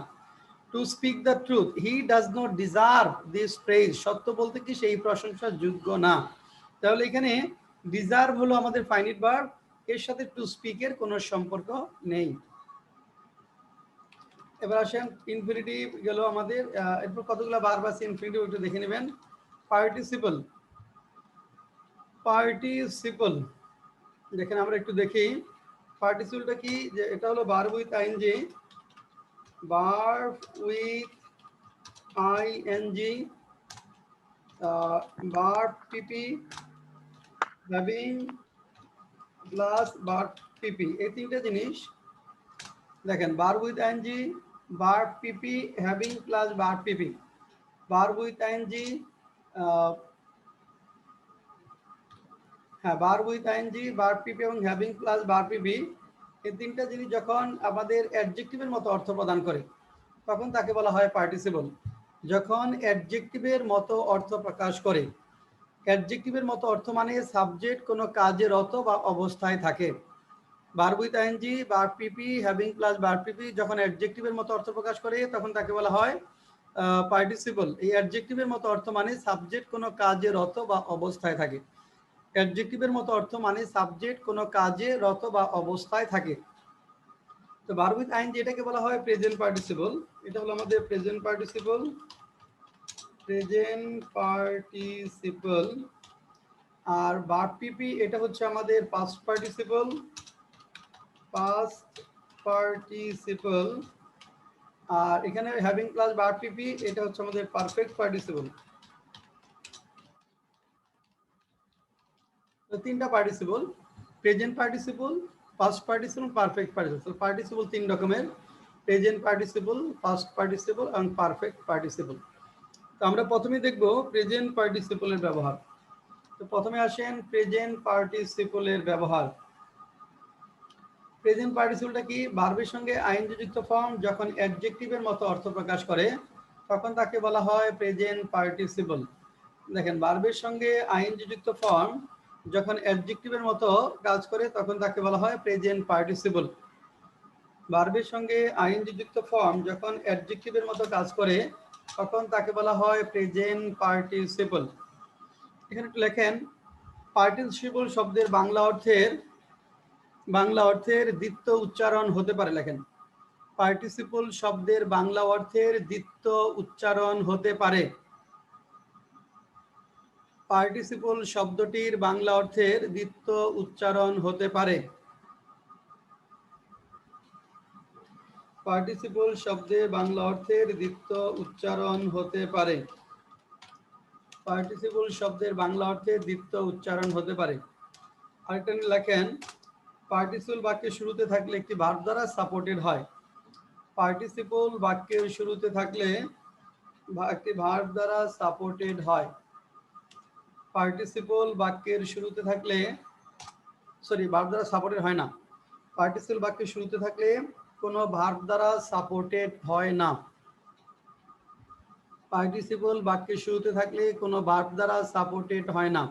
To speak the truth, he does not deserve this praise, সত্য বলতে কি সেই প্রশংসার যোগ্য না। তাহলে এখানে ডিজার্ভ হলো আমাদের ফাইনিট ভার্ব, এর সাথে টু স্পিকের কোনো সম্পর্ক নেই। এবার আসেন ইনফিনিটিভ গেল আমাদের, এরপর কতগুলো ভার্ব আছে ইনফিনিটিভ একটু দেখে নেবেন। পার্টিসিপল, পার্টিসিপল দেখেন আমরা একটু দেখি পার্টিসিপলটা কি, যে এটা হলো verb with ING, verb with ING, verb PP, having plus verb PP, এই তিনটা জিনিস দেখেন, verb with ING, verb PP, having plus verb PP. Verb with ING, হ্যাঁ verb with ING, verb PP এবং হ্যাভিং প্লাস ভার্ব পিপি, এই তিনটা জিনিস যখন আমাদের অ্যাডজেক্টিভের মতো অর্থ প্রদান করে তখন তাকে বলা হয় পার্টিসিপল। যখন অ্যাডজেক্টিভের মতো অর্থ প্রকাশ করে, অ্যাডজেক্টিভের মতো অর্থ মানে সাবজেক্ট কোনো কাজে রত বা অবস্থায় থাকে। Verb with ING, verb PP, having plus verb PP যখন অ্যাডজেক্টিভের মতো অর্থ প্রকাশ করে তখন তাকে বলা হয় পার্টিসিপল। এই অ্যাডজেক্টিভের মতো অর্থ মানে সাবজেক্ট কোনো কাজে রত বা অবস্থায় থাকে। অ্যাডজেক্টিভের মতো অর্থ মানে সাবজেক্ট কোনো কাজে রত বা অবস্থায় থাকে। তো ভার্ব উইথ আইএনজি এটাকে বলা হয় প্রেজেন্ট পার্টিসিপল। এটা হলো আমাদের প্রেজেন্ট পার্টিসিপল, প্রেজেন্ট পার্টিসিপল। আর ভার্ব পিপি এটা হচ্ছে আমাদের পাস্ট পার্টিসিপল, পাস্ট পার্টিসিপল। আর এখানে হ্যাভিং প্লাস ভার্ব পিপি এটা হচ্ছে আমাদের পারফেক্ট পার্টিসিপল। তো তিনটা participle, present participle, past participle, perfect participle. Participle তিন রকমের, প্রেজেন্ট পার্টিসিপল, পাস্ট পার্টিসিপল এবং পারফেক্ট পার্টিসিপল। তো আমরা প্রথমেই দেখব প্রেজেন্ট পার্টিসিপলের ব্যবহার। তো প্রথমে আসেন প্রেজেন্ট পার্টিসিপলের ব্যবহার। প্রেজেন্ট পার্টিসিপলটা কি, ভার্বের সঙ্গে আইএনজি যুক্ত ফর্ম যখন অ্যাডজেক্টিভের মতো অর্থ প্রকাশ করে তখন তাকে বলা হয় প্রেজেন্ট পার্টিসিপল। দেখেন, ভার্বের সঙ্গে আইএনজি যুক্ত ফর্ম যখন অ্যাডজেক্টিভের মতো কাজ করে তখন তাকে বলা হয় প্রেজেন্ট পার্টিসিপল। ভার্বের সঙ্গে আইএনজি যুক্ত ফর্ম যখন অ্যাডজেক্টিভের মতো কাজ করে তখন তাকে বলা হয় প্রেজেন্ট পার্টিসিপল। এখানে একটু লেখেন, পার্টিসিপল শব্দের বাংলা অর্থের দ্বিত্ব উচ্চারণ হতে পারে। লেখেন, পার্টিসিপল শব্দের বাংলা অর্থের দ্বিত্ব উচ্চারণ হতে পারে। পার্টিসিপল শব্দটির বাংলা অর্থের দ্বিত্ব উচ্চারণ হতে পারে। পার্টিসিপল শব্দের বাংলা অর্থের দ্বিত্ব উচ্চারণ হতে পারে। পার্টিসিপল শব্দের বাংলা অর্থে দ্বিত্ব উচ্চারণ হতে পারে। আরেকটা লেখেন, পার্টিসিপল বাক্যের শুরুতে থাকলে একটি ভার্ব দ্বারা সাপোর্টেড হয়। পার্টিসিপল বাক্যের শুরুতে থাকলে একটি ভার্ব দ্বারা সাপোর্টেড হয়। পার্টিসিপল বাক্যের শুরুতে থাকলে ভার্ব দ্বারা সাপোর্টেড হয় না। পার্টিসিপল বাক্যের শুরুতে থাকলে কোনো ভার্ব দ্বারা সাপোর্টেড হয় না। পার্টিসিপল বাক্যের শুরুতে থাকলে কোনো ভার্ব দ্বারা সাপোর্টেড হয় না।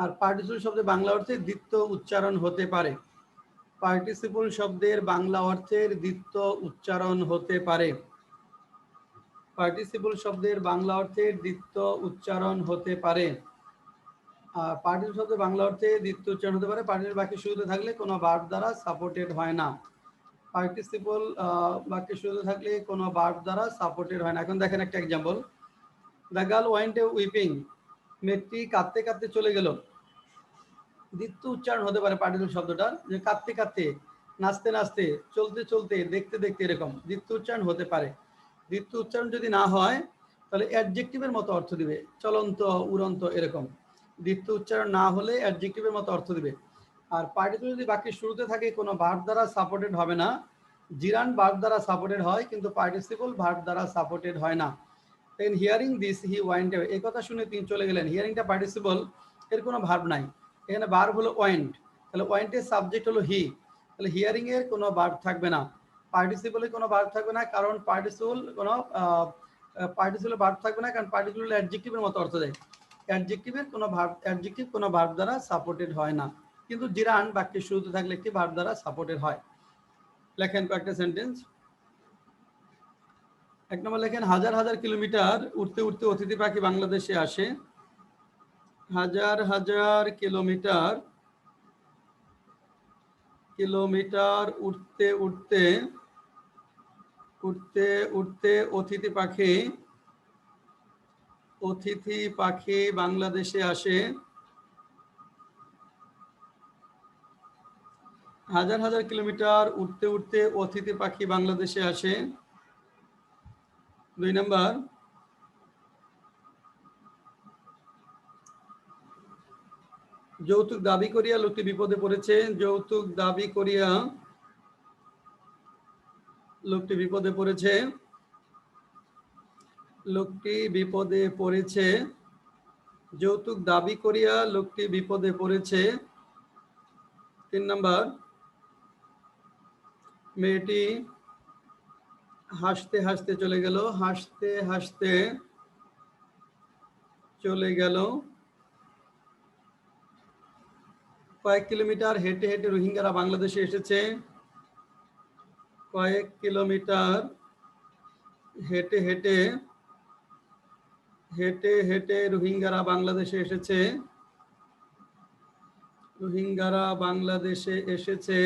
আর পার্টিসিপল শব্দের বাংলা অর্থে দ্বিত্ব উচ্চারণ হতে পারে। পার্টিসিপল শব্দের বাংলা অর্থের দ্বিত্ব উচ্চারণ হতে পারে। পার্টিসিপল শব্দের বাংলা অর্থের দ্বিত্ব উচ্চারণ হতে পারে। পার্টিসিপল শব্দের বাংলা অর্থে দ্বিত্ব উচ্চারণ হতে পারে। পার্টিসিপল বাক্যের শুরুতে থাকলে কোনো ভার্ব দ্বারা সাপোর্টেড হয় না। পার্টিসিপল বাক্যের শুরুতে থাকলে কোনো ভার্ব দ্বারা সাপোর্টেড হয় না। এখন দেখেন একটা example, the girl went weeping, মেয়েটি কাঁদতে কাঁদতে চলে গেল। দ্বিত্ব উচ্চারণ হতে পারে পার্টিসিপল শব্দটার, যে কাঁদতে কাঁদতে, নাচতে নাচতে, চলতে চলতে, দেখতে দেখতে, এরকম দ্বিত্ব উচ্চারণ হতে পারে। দ্বিত্ব উচ্চারণ যদি না হয় তাহলে অ্যাডজেক্টিভের মতো অর্থ দিবে, চলন্ত, উড়ন্ত, এরকম। দ্বিত্ব উচ্চারণ না হলে অ্যাডজেক্টিভের মতো অর্থ দিবে। আর পার্টিসিপল যদি বাক্যের শুরুতে থাকে কোনো ভার্ব দ্বারা সাপোর্টেড হবে না। জিরান ভার্ব দ্বারা সাপোর্টেড হয় কিন্তু পার্টিসিপল ভার্ব দ্বারা সাপোর্টেড হয় না। Then hearing this he went away, এই কথা শুনে তিনি চলে গেলেন। হিয়ারিংটা পার্টিসিপল, এর কোনো ভার্ব নাই। এখানে ভার্ব হলো ওয়েন্ট, তাহলে ওয়েন্টের সাবজেক্ট হলো হি, তাহলে হিয়ারিং এর কোনো ভার্ব থাকবে না, পার্টিসিপলের কোনো ভার্ব থাকবে না, কারণ পার্টিসিপলের ভার্ব থাকবে না, কারণ পার্টিসিপল অ্যাডজেক্টিভের মতো অর্থ দেয়। অ্যাডজেক্টিভ কোনো ভার্ব দ্বারা সাপোর্টেড হয় না, কিন্তু জিরান বাক্যের শুরুতে থাকলে একটি ভার্ব দ্বারা সাপোর্টেড হয়। লেখেন কয়েকটা সেন্টেন্স। এক নম্বর লেখেন, হাজার হাজার কিলোমিটার উঠতে উঠতে অতিথি পাখি বাংলাদেশে আসে। হাজার হাজার কিলোমিটার উঠতে উঠতে অতিথি পাখি বাংলাদেশে আসে। হাজার হাজার কিলোমিটার উঠতে উঠতে অতিথি পাখি বাংলাদেশে আসে। 2 নম্বর, যৌতুক দাবি করিয়া লোকটি বিপদে পড়েছে। যৌতুক দাবি করিয়া লোকটি বিপদে পড়েছে। যৌতুক দাবি করিয়া লোকটি বিপদে পড়েছে। 3 নম্বর, মেয়েটি হাসতে হাসতে চলে গেল। হাসতে হাসতে চলে গেল। কয়েক কিলোমিটার হেঁটে হেঁটে রোহিঙ্গারা বাংলাদেশে এসেছে। কয়েক কিলোমিটার হেঁটে হেঁটে রোহিঙ্গারা বাংলাদেশে এসেছে।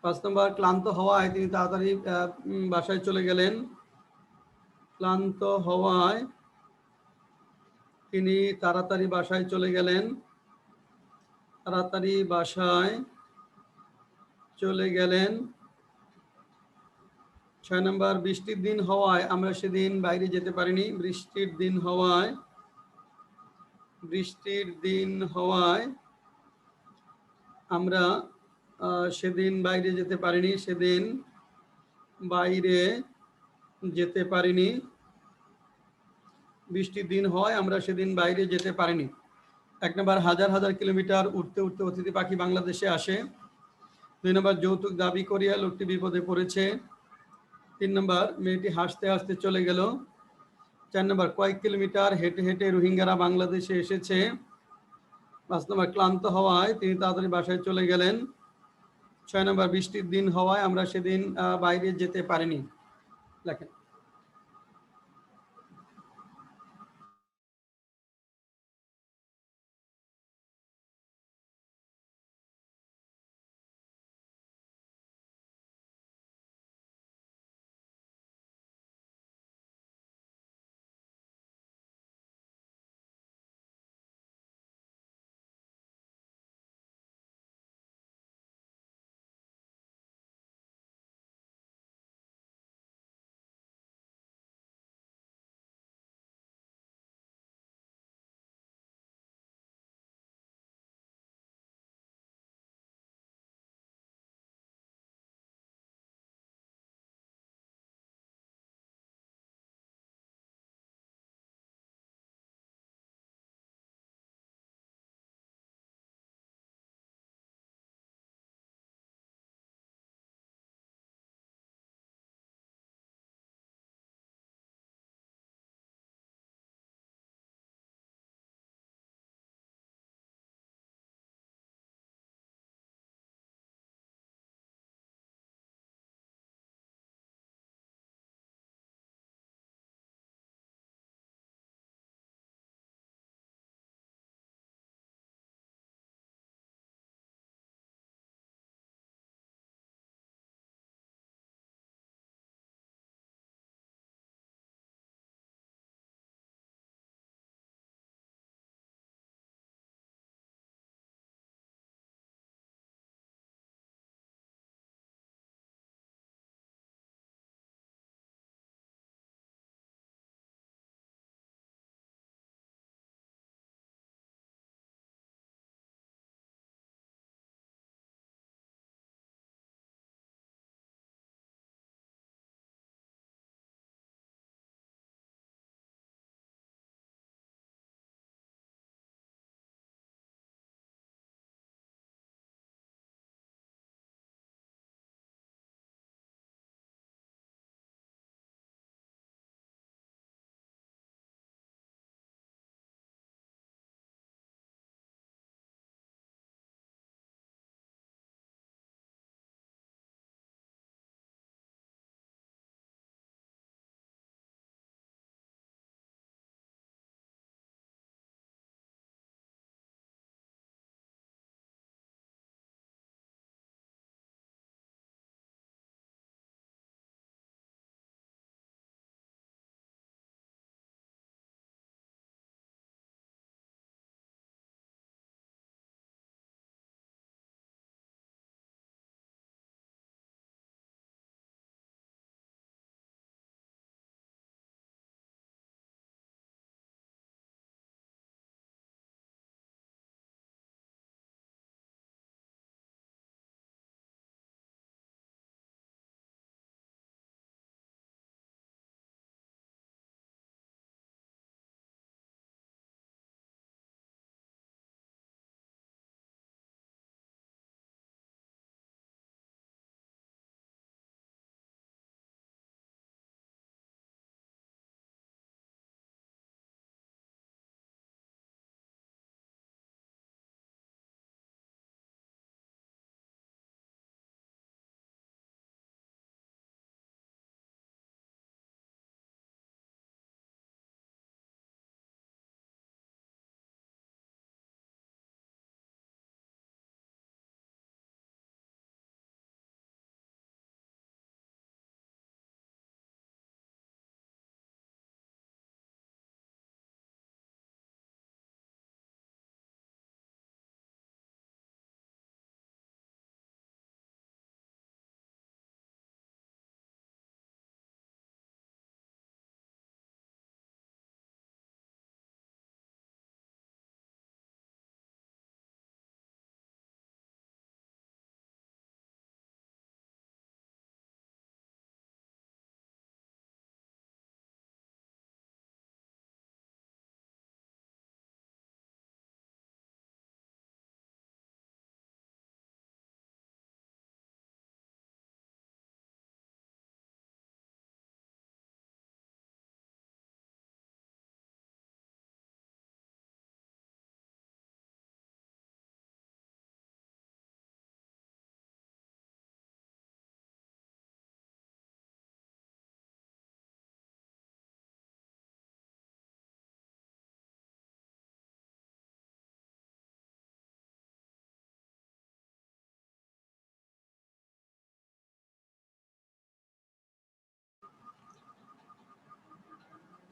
5 নম্বর, ক্লান্ত হওয়ায় তিনি তাড়াতাড়ি বাসায় চলে গেলেন। ক্লান্ত হওয়ায় তিনি তাড়াতাড়ি বাসায় চলে গেলেন। 6 নম্বর, বৃষ্টির দিন হওয়ায় আমরা সেদিন বাইরে যেতে পারিনি। বৃষ্টির দিন হওয়ায় আমরা সেদিন বাইরে যেতে পারিনি। বৃষ্টির দিন হয় আমরা সেদিন বাইরে যেতে পারিনি। 1 নম্বর, হাজার হাজার কিলোমিটার উঠতে উঠতে অতিথি পাখি বাংলাদেশে আসে। 2 নম্বর, যৌতুক দাবি করিয়া লোকটি বিপদে পড়েছে। 3 নম্বর, মেয়েটি হাসতে হাসতে চলে গেল। 4 নম্বর, কয়েক কিলোমিটার হেঁটে হেঁটে রোহিঙ্গারা বাংলাদেশে এসেছে। 5 নম্বর ক্লান্ত হওয়ায় তিনি তাড়াতাড়ি বাসায় চলে গেলেন। 6 নম্বর বৃষ্টির দিন হওয়ায় আমরা সেদিন বাইরে যেতে পারিনি। লেখেন।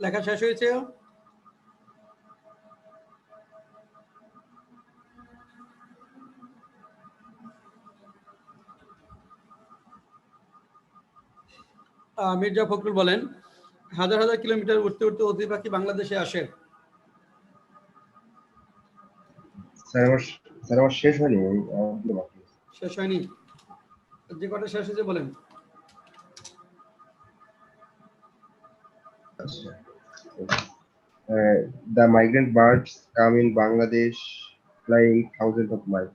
লেখা শেষ হয়েছে? মির্জা ফখরুল বলেন, হাজার হাজার কিলোমিটার উঠতে উঠতে অতিথি পাখি বাংলাদেশে আসে। স্যার আমার শেষ হয়নি, অনেকগুলো বাকি আছে। শেষ হয়নি? যে কটা শেষ হয়েছে বলেন। আচ্ছা। The migrant birds come in Bangladesh flying thousands of miles.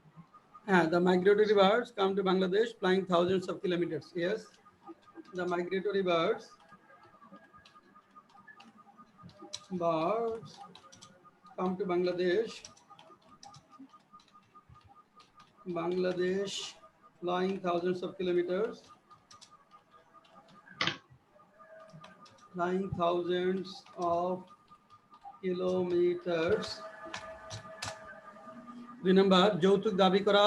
হ্যাঁ, the migratory birds come to Bangladesh flying thousands of kilometers. Yes, the migratory birds come to Bangladesh flying thousands of kilometers. Flying thousands of kilometers. 2 number, যৌতুক দাবি করা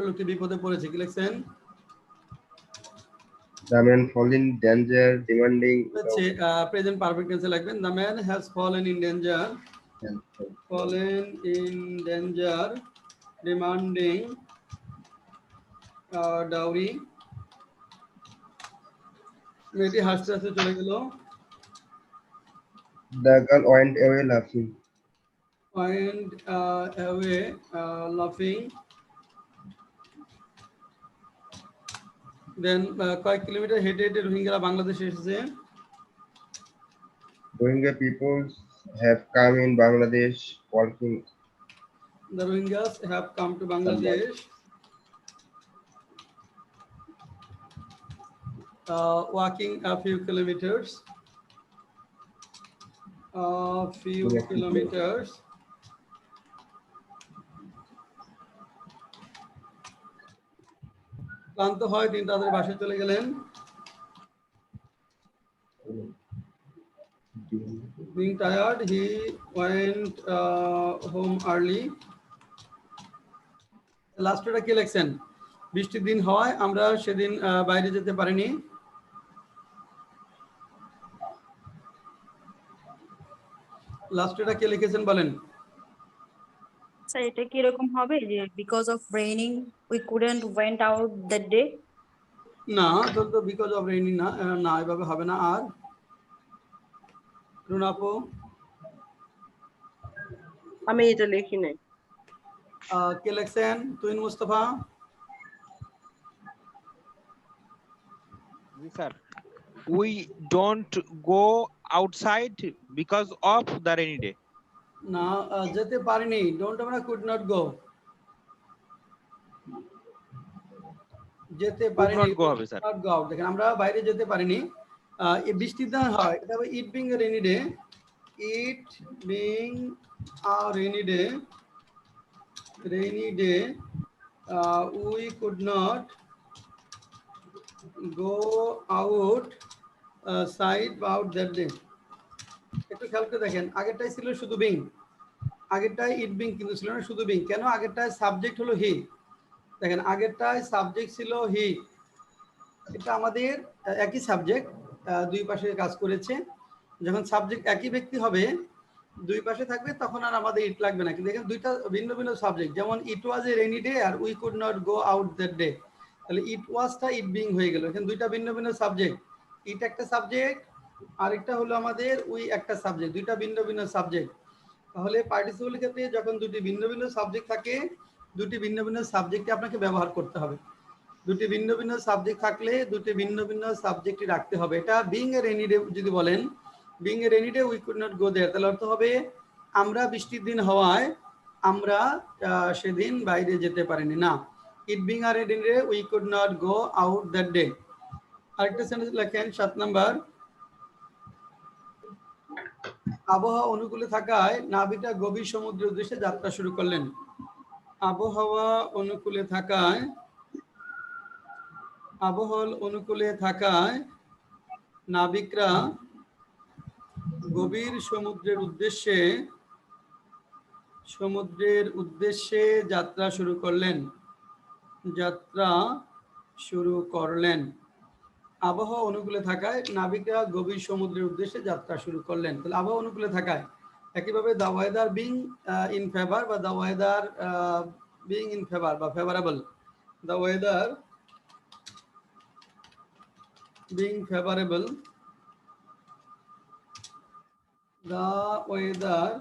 লোকটি বিপদে পড়েছে। কি লিখছেন? The man fall in danger demanding হচ্ছে present perfect টেন্সে লিখবেন, the man has fallen in danger demanding dowry. মেয়েটি হাসতে হাসতে চলে গেল। The girl went away laughing. Then কয়েক কিলোমিটার হেঁটে হেঁটে রোহিঙ্গারা বাংলাদেশে এসেছে। Rohingya peoples have come in Bangladesh walking. The Rohingyas have come to Bangladesh walking a few kilometers. ক্লান্ত হয় তিনি তাদের বাসায় চলে গেলেন। Being tired, he went home early. লাস্টটা কি লিখছেন? বৃষ্টির দিন হওয়ায় আমরা সেদিন বাইরে যেতে পারিনি। লাস্টটা কে লিখেছেন বলেন। স্যার এটা কি এরকম হবে যে because of raining we couldn't went out that day? না, তো বিকজ অফ রেইনিং না, এভাবে হবে না। আর রুনাপো? আমি এটা লিখি নাই। কে লিখছেন? তুইন Mustafa? Sir we don't go outside because of the rainy day. না, যেতে পারিনি। ডোন্ট আমরা কুড নট গো। যেতে পারিনি, not go হবে স্যার। Not go out. দেখেন আমরা বাইরে যেতে পারিনি। এই বৃষ্টির দিন হয়, এটা হবে it being a rainy day. It being a rainy day, we could not go out side out that day. একটু খেয়াল করে দেখেন, আগেরটাই ছিল শুধু বিং, আগেরটাই ইট বিং কিন্তু ছিল না শুধু বিং। কেন? আগেরটায় সাবজেক্ট হলো হি। দেখেন আগেরটায় সাবজেক্ট ছিল হি, এটা আমাদের একই সাবজেক্ট, দুই পাশে কাজ করেছে। যখন সাবজেক্ট একই ব্যক্তি হবে, দুই পাশে থাকবে, তখন আর আমাদের ইট লাগবে না। কিন্তু দেখেন দুইটা ভিন্ন ভিন্ন সাবজেক্ট, যেমন it was a rainy day আর we could not go out that day. তাহলে ইট ওয়াজটা ইট বিং হয়ে গেল। এখানে দুইটা ভিন্ন ভিন্ন সাবজেক্ট, ইট একটা সাবজেক্ট, আরেকটা হলো আমাদের উই একটা সাবজেক্ট, দুইটা ভিন্ন ভিন্ন সাবজেক্ট। তাহলে পার্টিসিপেল ক্ষেত্রে যখন দুটি ভিন্ন ভিন্ন সাবজেক্ট থাকে, দুটি ভিন্ন ভিন্ন সাবজেক্টে আপনাকে ব্যবহার করতে হবে। দুটি ভিন্ন ভিন্ন সাবজেক্ট থাকলে দুটি ভিন্ন ভিন্ন সাবজেক্টই রাখতে হবে। এটা বিং এ রেইনি ডে যদি বলেন, being a rainy day we could not go there, তাহলে অর্থ হবে আমরা বৃষ্টির দিন হওয়ায় আমরা সেদিন বাইরে যেতে পারিনি। না, it being a rainy day we could not go out that day. আরেকটা সেন্টেন্স লেখেন 7 নাম্বার, আবহাওয়া অনুকূলে থাকায় নাবিকরা গভীর সমুদ্রের উদ্দেশ্যে যাত্রা শুরু করলেন। আবহাওয়া অনুকূলে থাকায় নাবিকরা গভীর সমুদ্রের উদ্দেশ্যে যাত্রা শুরু করলেন। আবহাওয়া অনুকূলে থাকায় নাবিকরা গভীর সমুদ্রের উদ্দেশ্যে যাত্রা শুরু করলেন। তাহলে আবহাওয়া অনুকূলে থাকায় একইভাবে the weather being in favour বা the weather being in favour বা favourable, the weather being favourable, the weather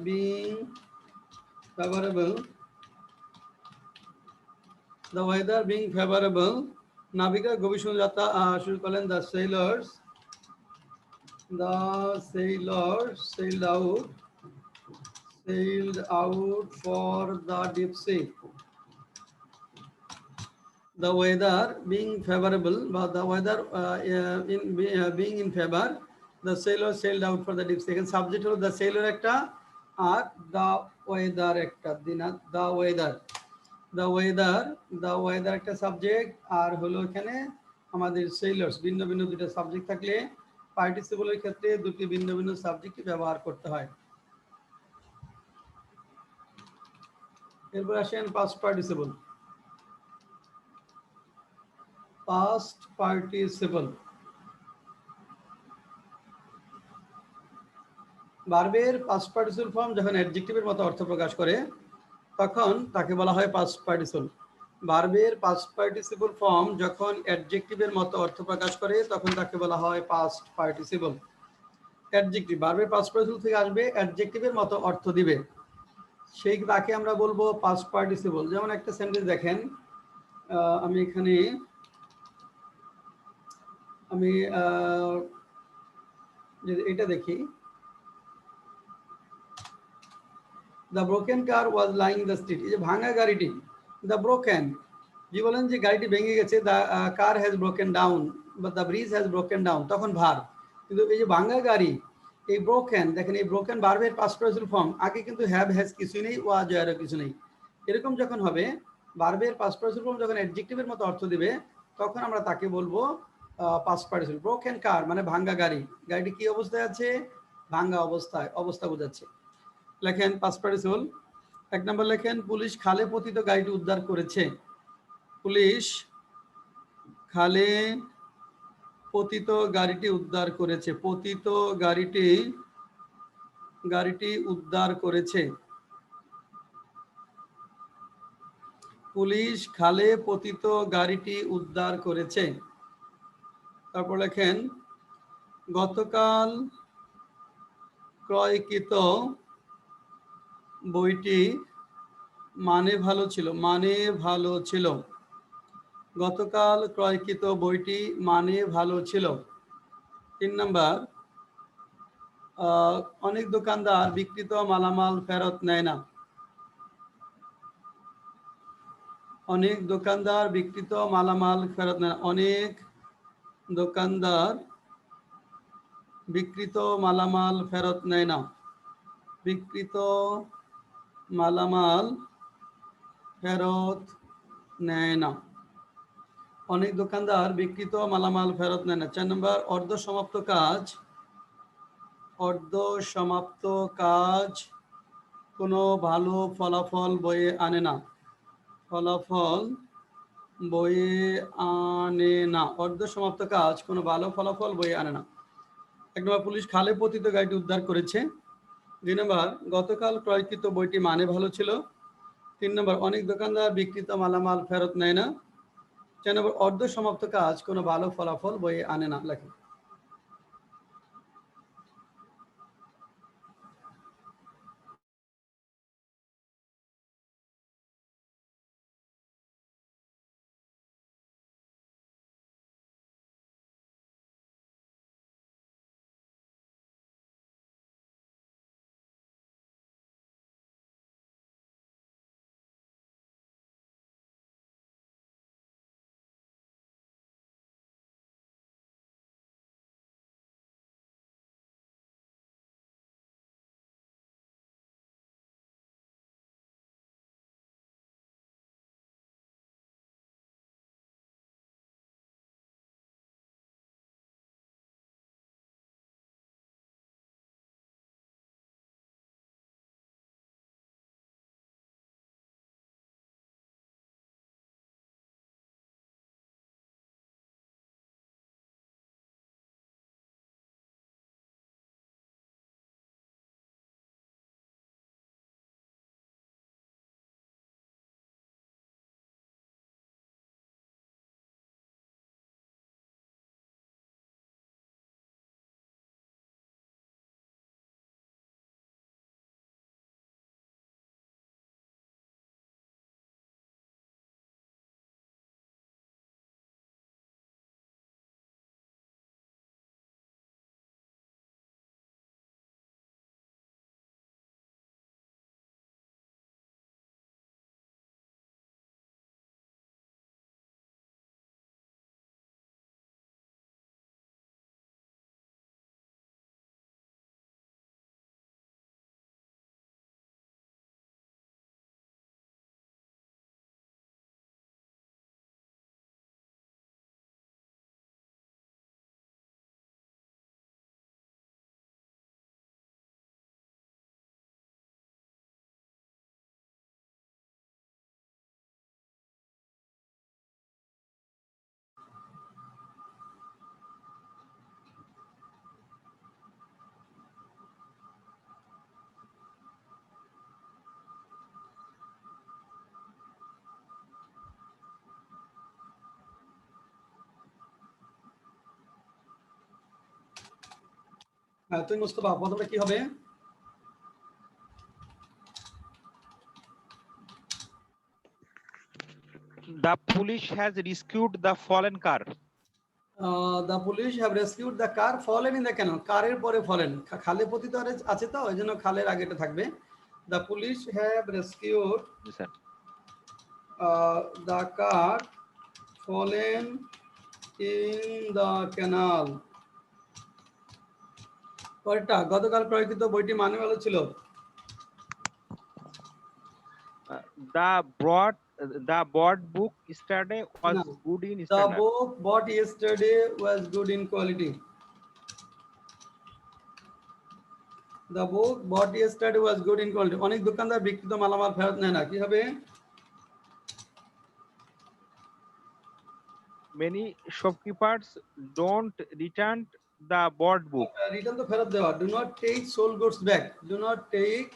being favorable, the weather being favorable, নাবিকরা গভীর সমুদ্র যাত্রা শুরু করলেন। the sailors sailed out for the deep sea. The weather being favorable, but the weather being in favor, the sailors sailed out for the deep sea. এখানে subject হলো the sailor একটা আর the weather একটা দিনা the weather একটা subject আর হলো এখানে আমাদের sailors ভিন্ন ভিন্ন দুটো সাবজেক্ট থাকলে পার্টিসিপলের ক্ষেত্রে দুটি ভিন্ন ভিন্ন সাবজেক্ট ব্যবহার করতে হয়। এরপর আসেন past participle। past participle ভার্বের past participle ফর্ম যখন অ্যাডজেক্টিভের মতো অর্থ প্রকাশ করে তখন তাকে বলা হয় past participle। ভার্বের past participle ফর্ম যখন অ্যাডজেক্টিভের মতো অর্থ প্রকাশ করে তখন তাকে বলা হয় past participle। অ্যাডজেক্টিভ ভার্বের past participle থেকে আসবে, অ্যাডজেক্টিভের মতো অর্থ দিবে, সেই তাকে আমরা বলবো past participle। যেমন একটা সেন্টেন্স দেখেন, আমি এখানে এটা দেখি, the broken car was lying in the street। এই যে ভাঙা গাড়িটি, the broken, যে বলেন যে গাড়িটি ভেঙে গেছে, the car has broken down বা the bridge has broken down, তখন ভার। কিন্তু এই যে ভাঙা গাড়ি, এই broken, দেখেন এই broken ভার্বের past participle ফর্ম, আগে কিন্তু have has কিছু নেই, was এর কিছু নেই। এরকম যখন হবে ভার্বের past participle ফর্ম যখন অ্যাডজেক্টিভের মতো অর্থ দিবে তখন আমরা তাকে বলবো past participle। broken car মানে ভাঙা গাড়ি, গাড়িটি কি অবস্থায় আছে? ভাঙা অবস্থায়, অবস্থা বোঝাচ্ছে। লেখেন past participle। এক নম্বর লেখেন পুলিশ খালে পতিত গাড়িটি উদ্ধার করেছে। পুলিশ খালে পতিত গাড়িটি উদ্ধার করেছে। পতিত গাড়িটি উদ্ধার করেছে। পুলিশ খালে পতিত গাড়িটি উদ্ধার করেছে। তারপর লেখেন গতকাল ক্রয়কৃত বইটি মানে ভালো ছিল। মানে ভালো ছিল। গতকাল ক্রয়কৃত বইটি মানে ভালো ছিল। 3 নাম্বার, অনেক দোকানদার বিক্রিত মালামাল ফেরত নেয় না। অনেক দোকানদার বিক্রিত মালামাল ফেরত নেয় না। অনেক দোকানদার বিক্রিত মালামাল ফেরত নেয় না। বিক্রিত মালামাল ফেরত নেয় না। অনেক দোকানদার বিক্রিত মালামাল ফেরত নেয় না। 4 নম্বর, অর্ধ সমাপ্ত কাজ কোনো ভালো ফলাফল বয়ে আনে না। ফলাফল বয়ে আনে না। অর্ধ সমাপ্ত কাজ কোনো ভালো ফলাফল বয়ে আনে না। 1 নম্বর, পুলিশ খালে পতিত গাড়িটি উদ্ধার করেছে। 2 নম্বর, গতকাল ক্রয়কৃত বইটি মানে ভালো ছিল। 3 নম্বর, অনেক দোকানদার বিক্রিত মালামাল ফেরত নেয় না। 4 নম্বর, অর্ধ সমাপ্ত কাজ কোনো ভালো ফলাফল বয়ে আনে না। লেখেন। হ্যাঁ তুই মুস্তফা প্রথমে কি হবে? The police has rescued the fallen car. The police have rescued the car fallen in the canal. কারের পরে ফলেন, খালে পতিত আছে তো ওই জন্য খালের আগে এটা থাকবে। The police have rescued Yes, sir. The car fallen in the canal. পরেরটা, গতকাল ক্রয়কৃত বইটি মানে ভালো ছিল। The bought book yesterday was No. good in The standard. book bought yesterday was good in quality. The book bought yesterday was good in quality. অনেক দোকানদার বিক্রিত মালামাল ফেরত নেয় না, কি হবে? Many shopkeepers don't return the bought book. Return তো ফেরত দেওয়া। Do not take sold goods back. Do not take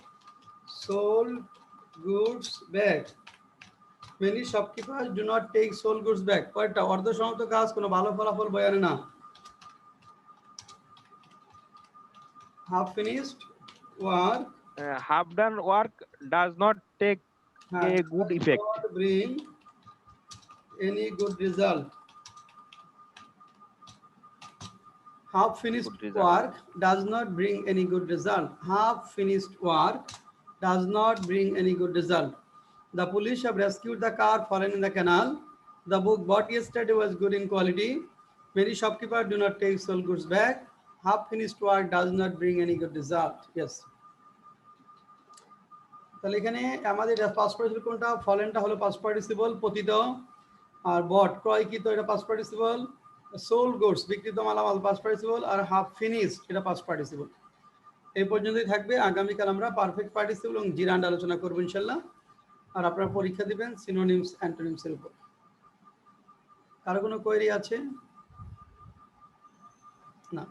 sold goods back. Many shopkeepers do not take sold goods back. পরেরটা, অর্ধ সমাপ্ত কাজ কোনো ভালো ফলাফল বয়ে আনে না। Half finished work Half done work does not take a good does effect. not bring any good result. Half finished Good result. work does not bring any good result. Half finished work does not bring any good result. The police have rescued the car fallen in the canal. The book bought yesterday was good in quality. Many shopkeepers do not take sold goods back. Half finished work does not bring any good result. Yes. তাহলে এখানে আমাদের past participle কোনটা? ফলেনটা হলো past participle, পতিত। আর বট ক্রয়কৃত, এটা past participle. Sold goods বিক্রিত মালামাল past participle. আর half finished এটা পাস্ট পার্টিসিপল। এই পর্যন্তই থাকবে। আগামীকাল আমরা পারফেক্ট পার্টিসিপল এবং জিরান্ড আলোচনা করবো ইনশাল্লাহ। আর আপনারা পরীক্ষা দিবেন সিনোনিমস অ্যান্টোনিমসের উপর। কারো কোনো কোয়েরি আছে? না।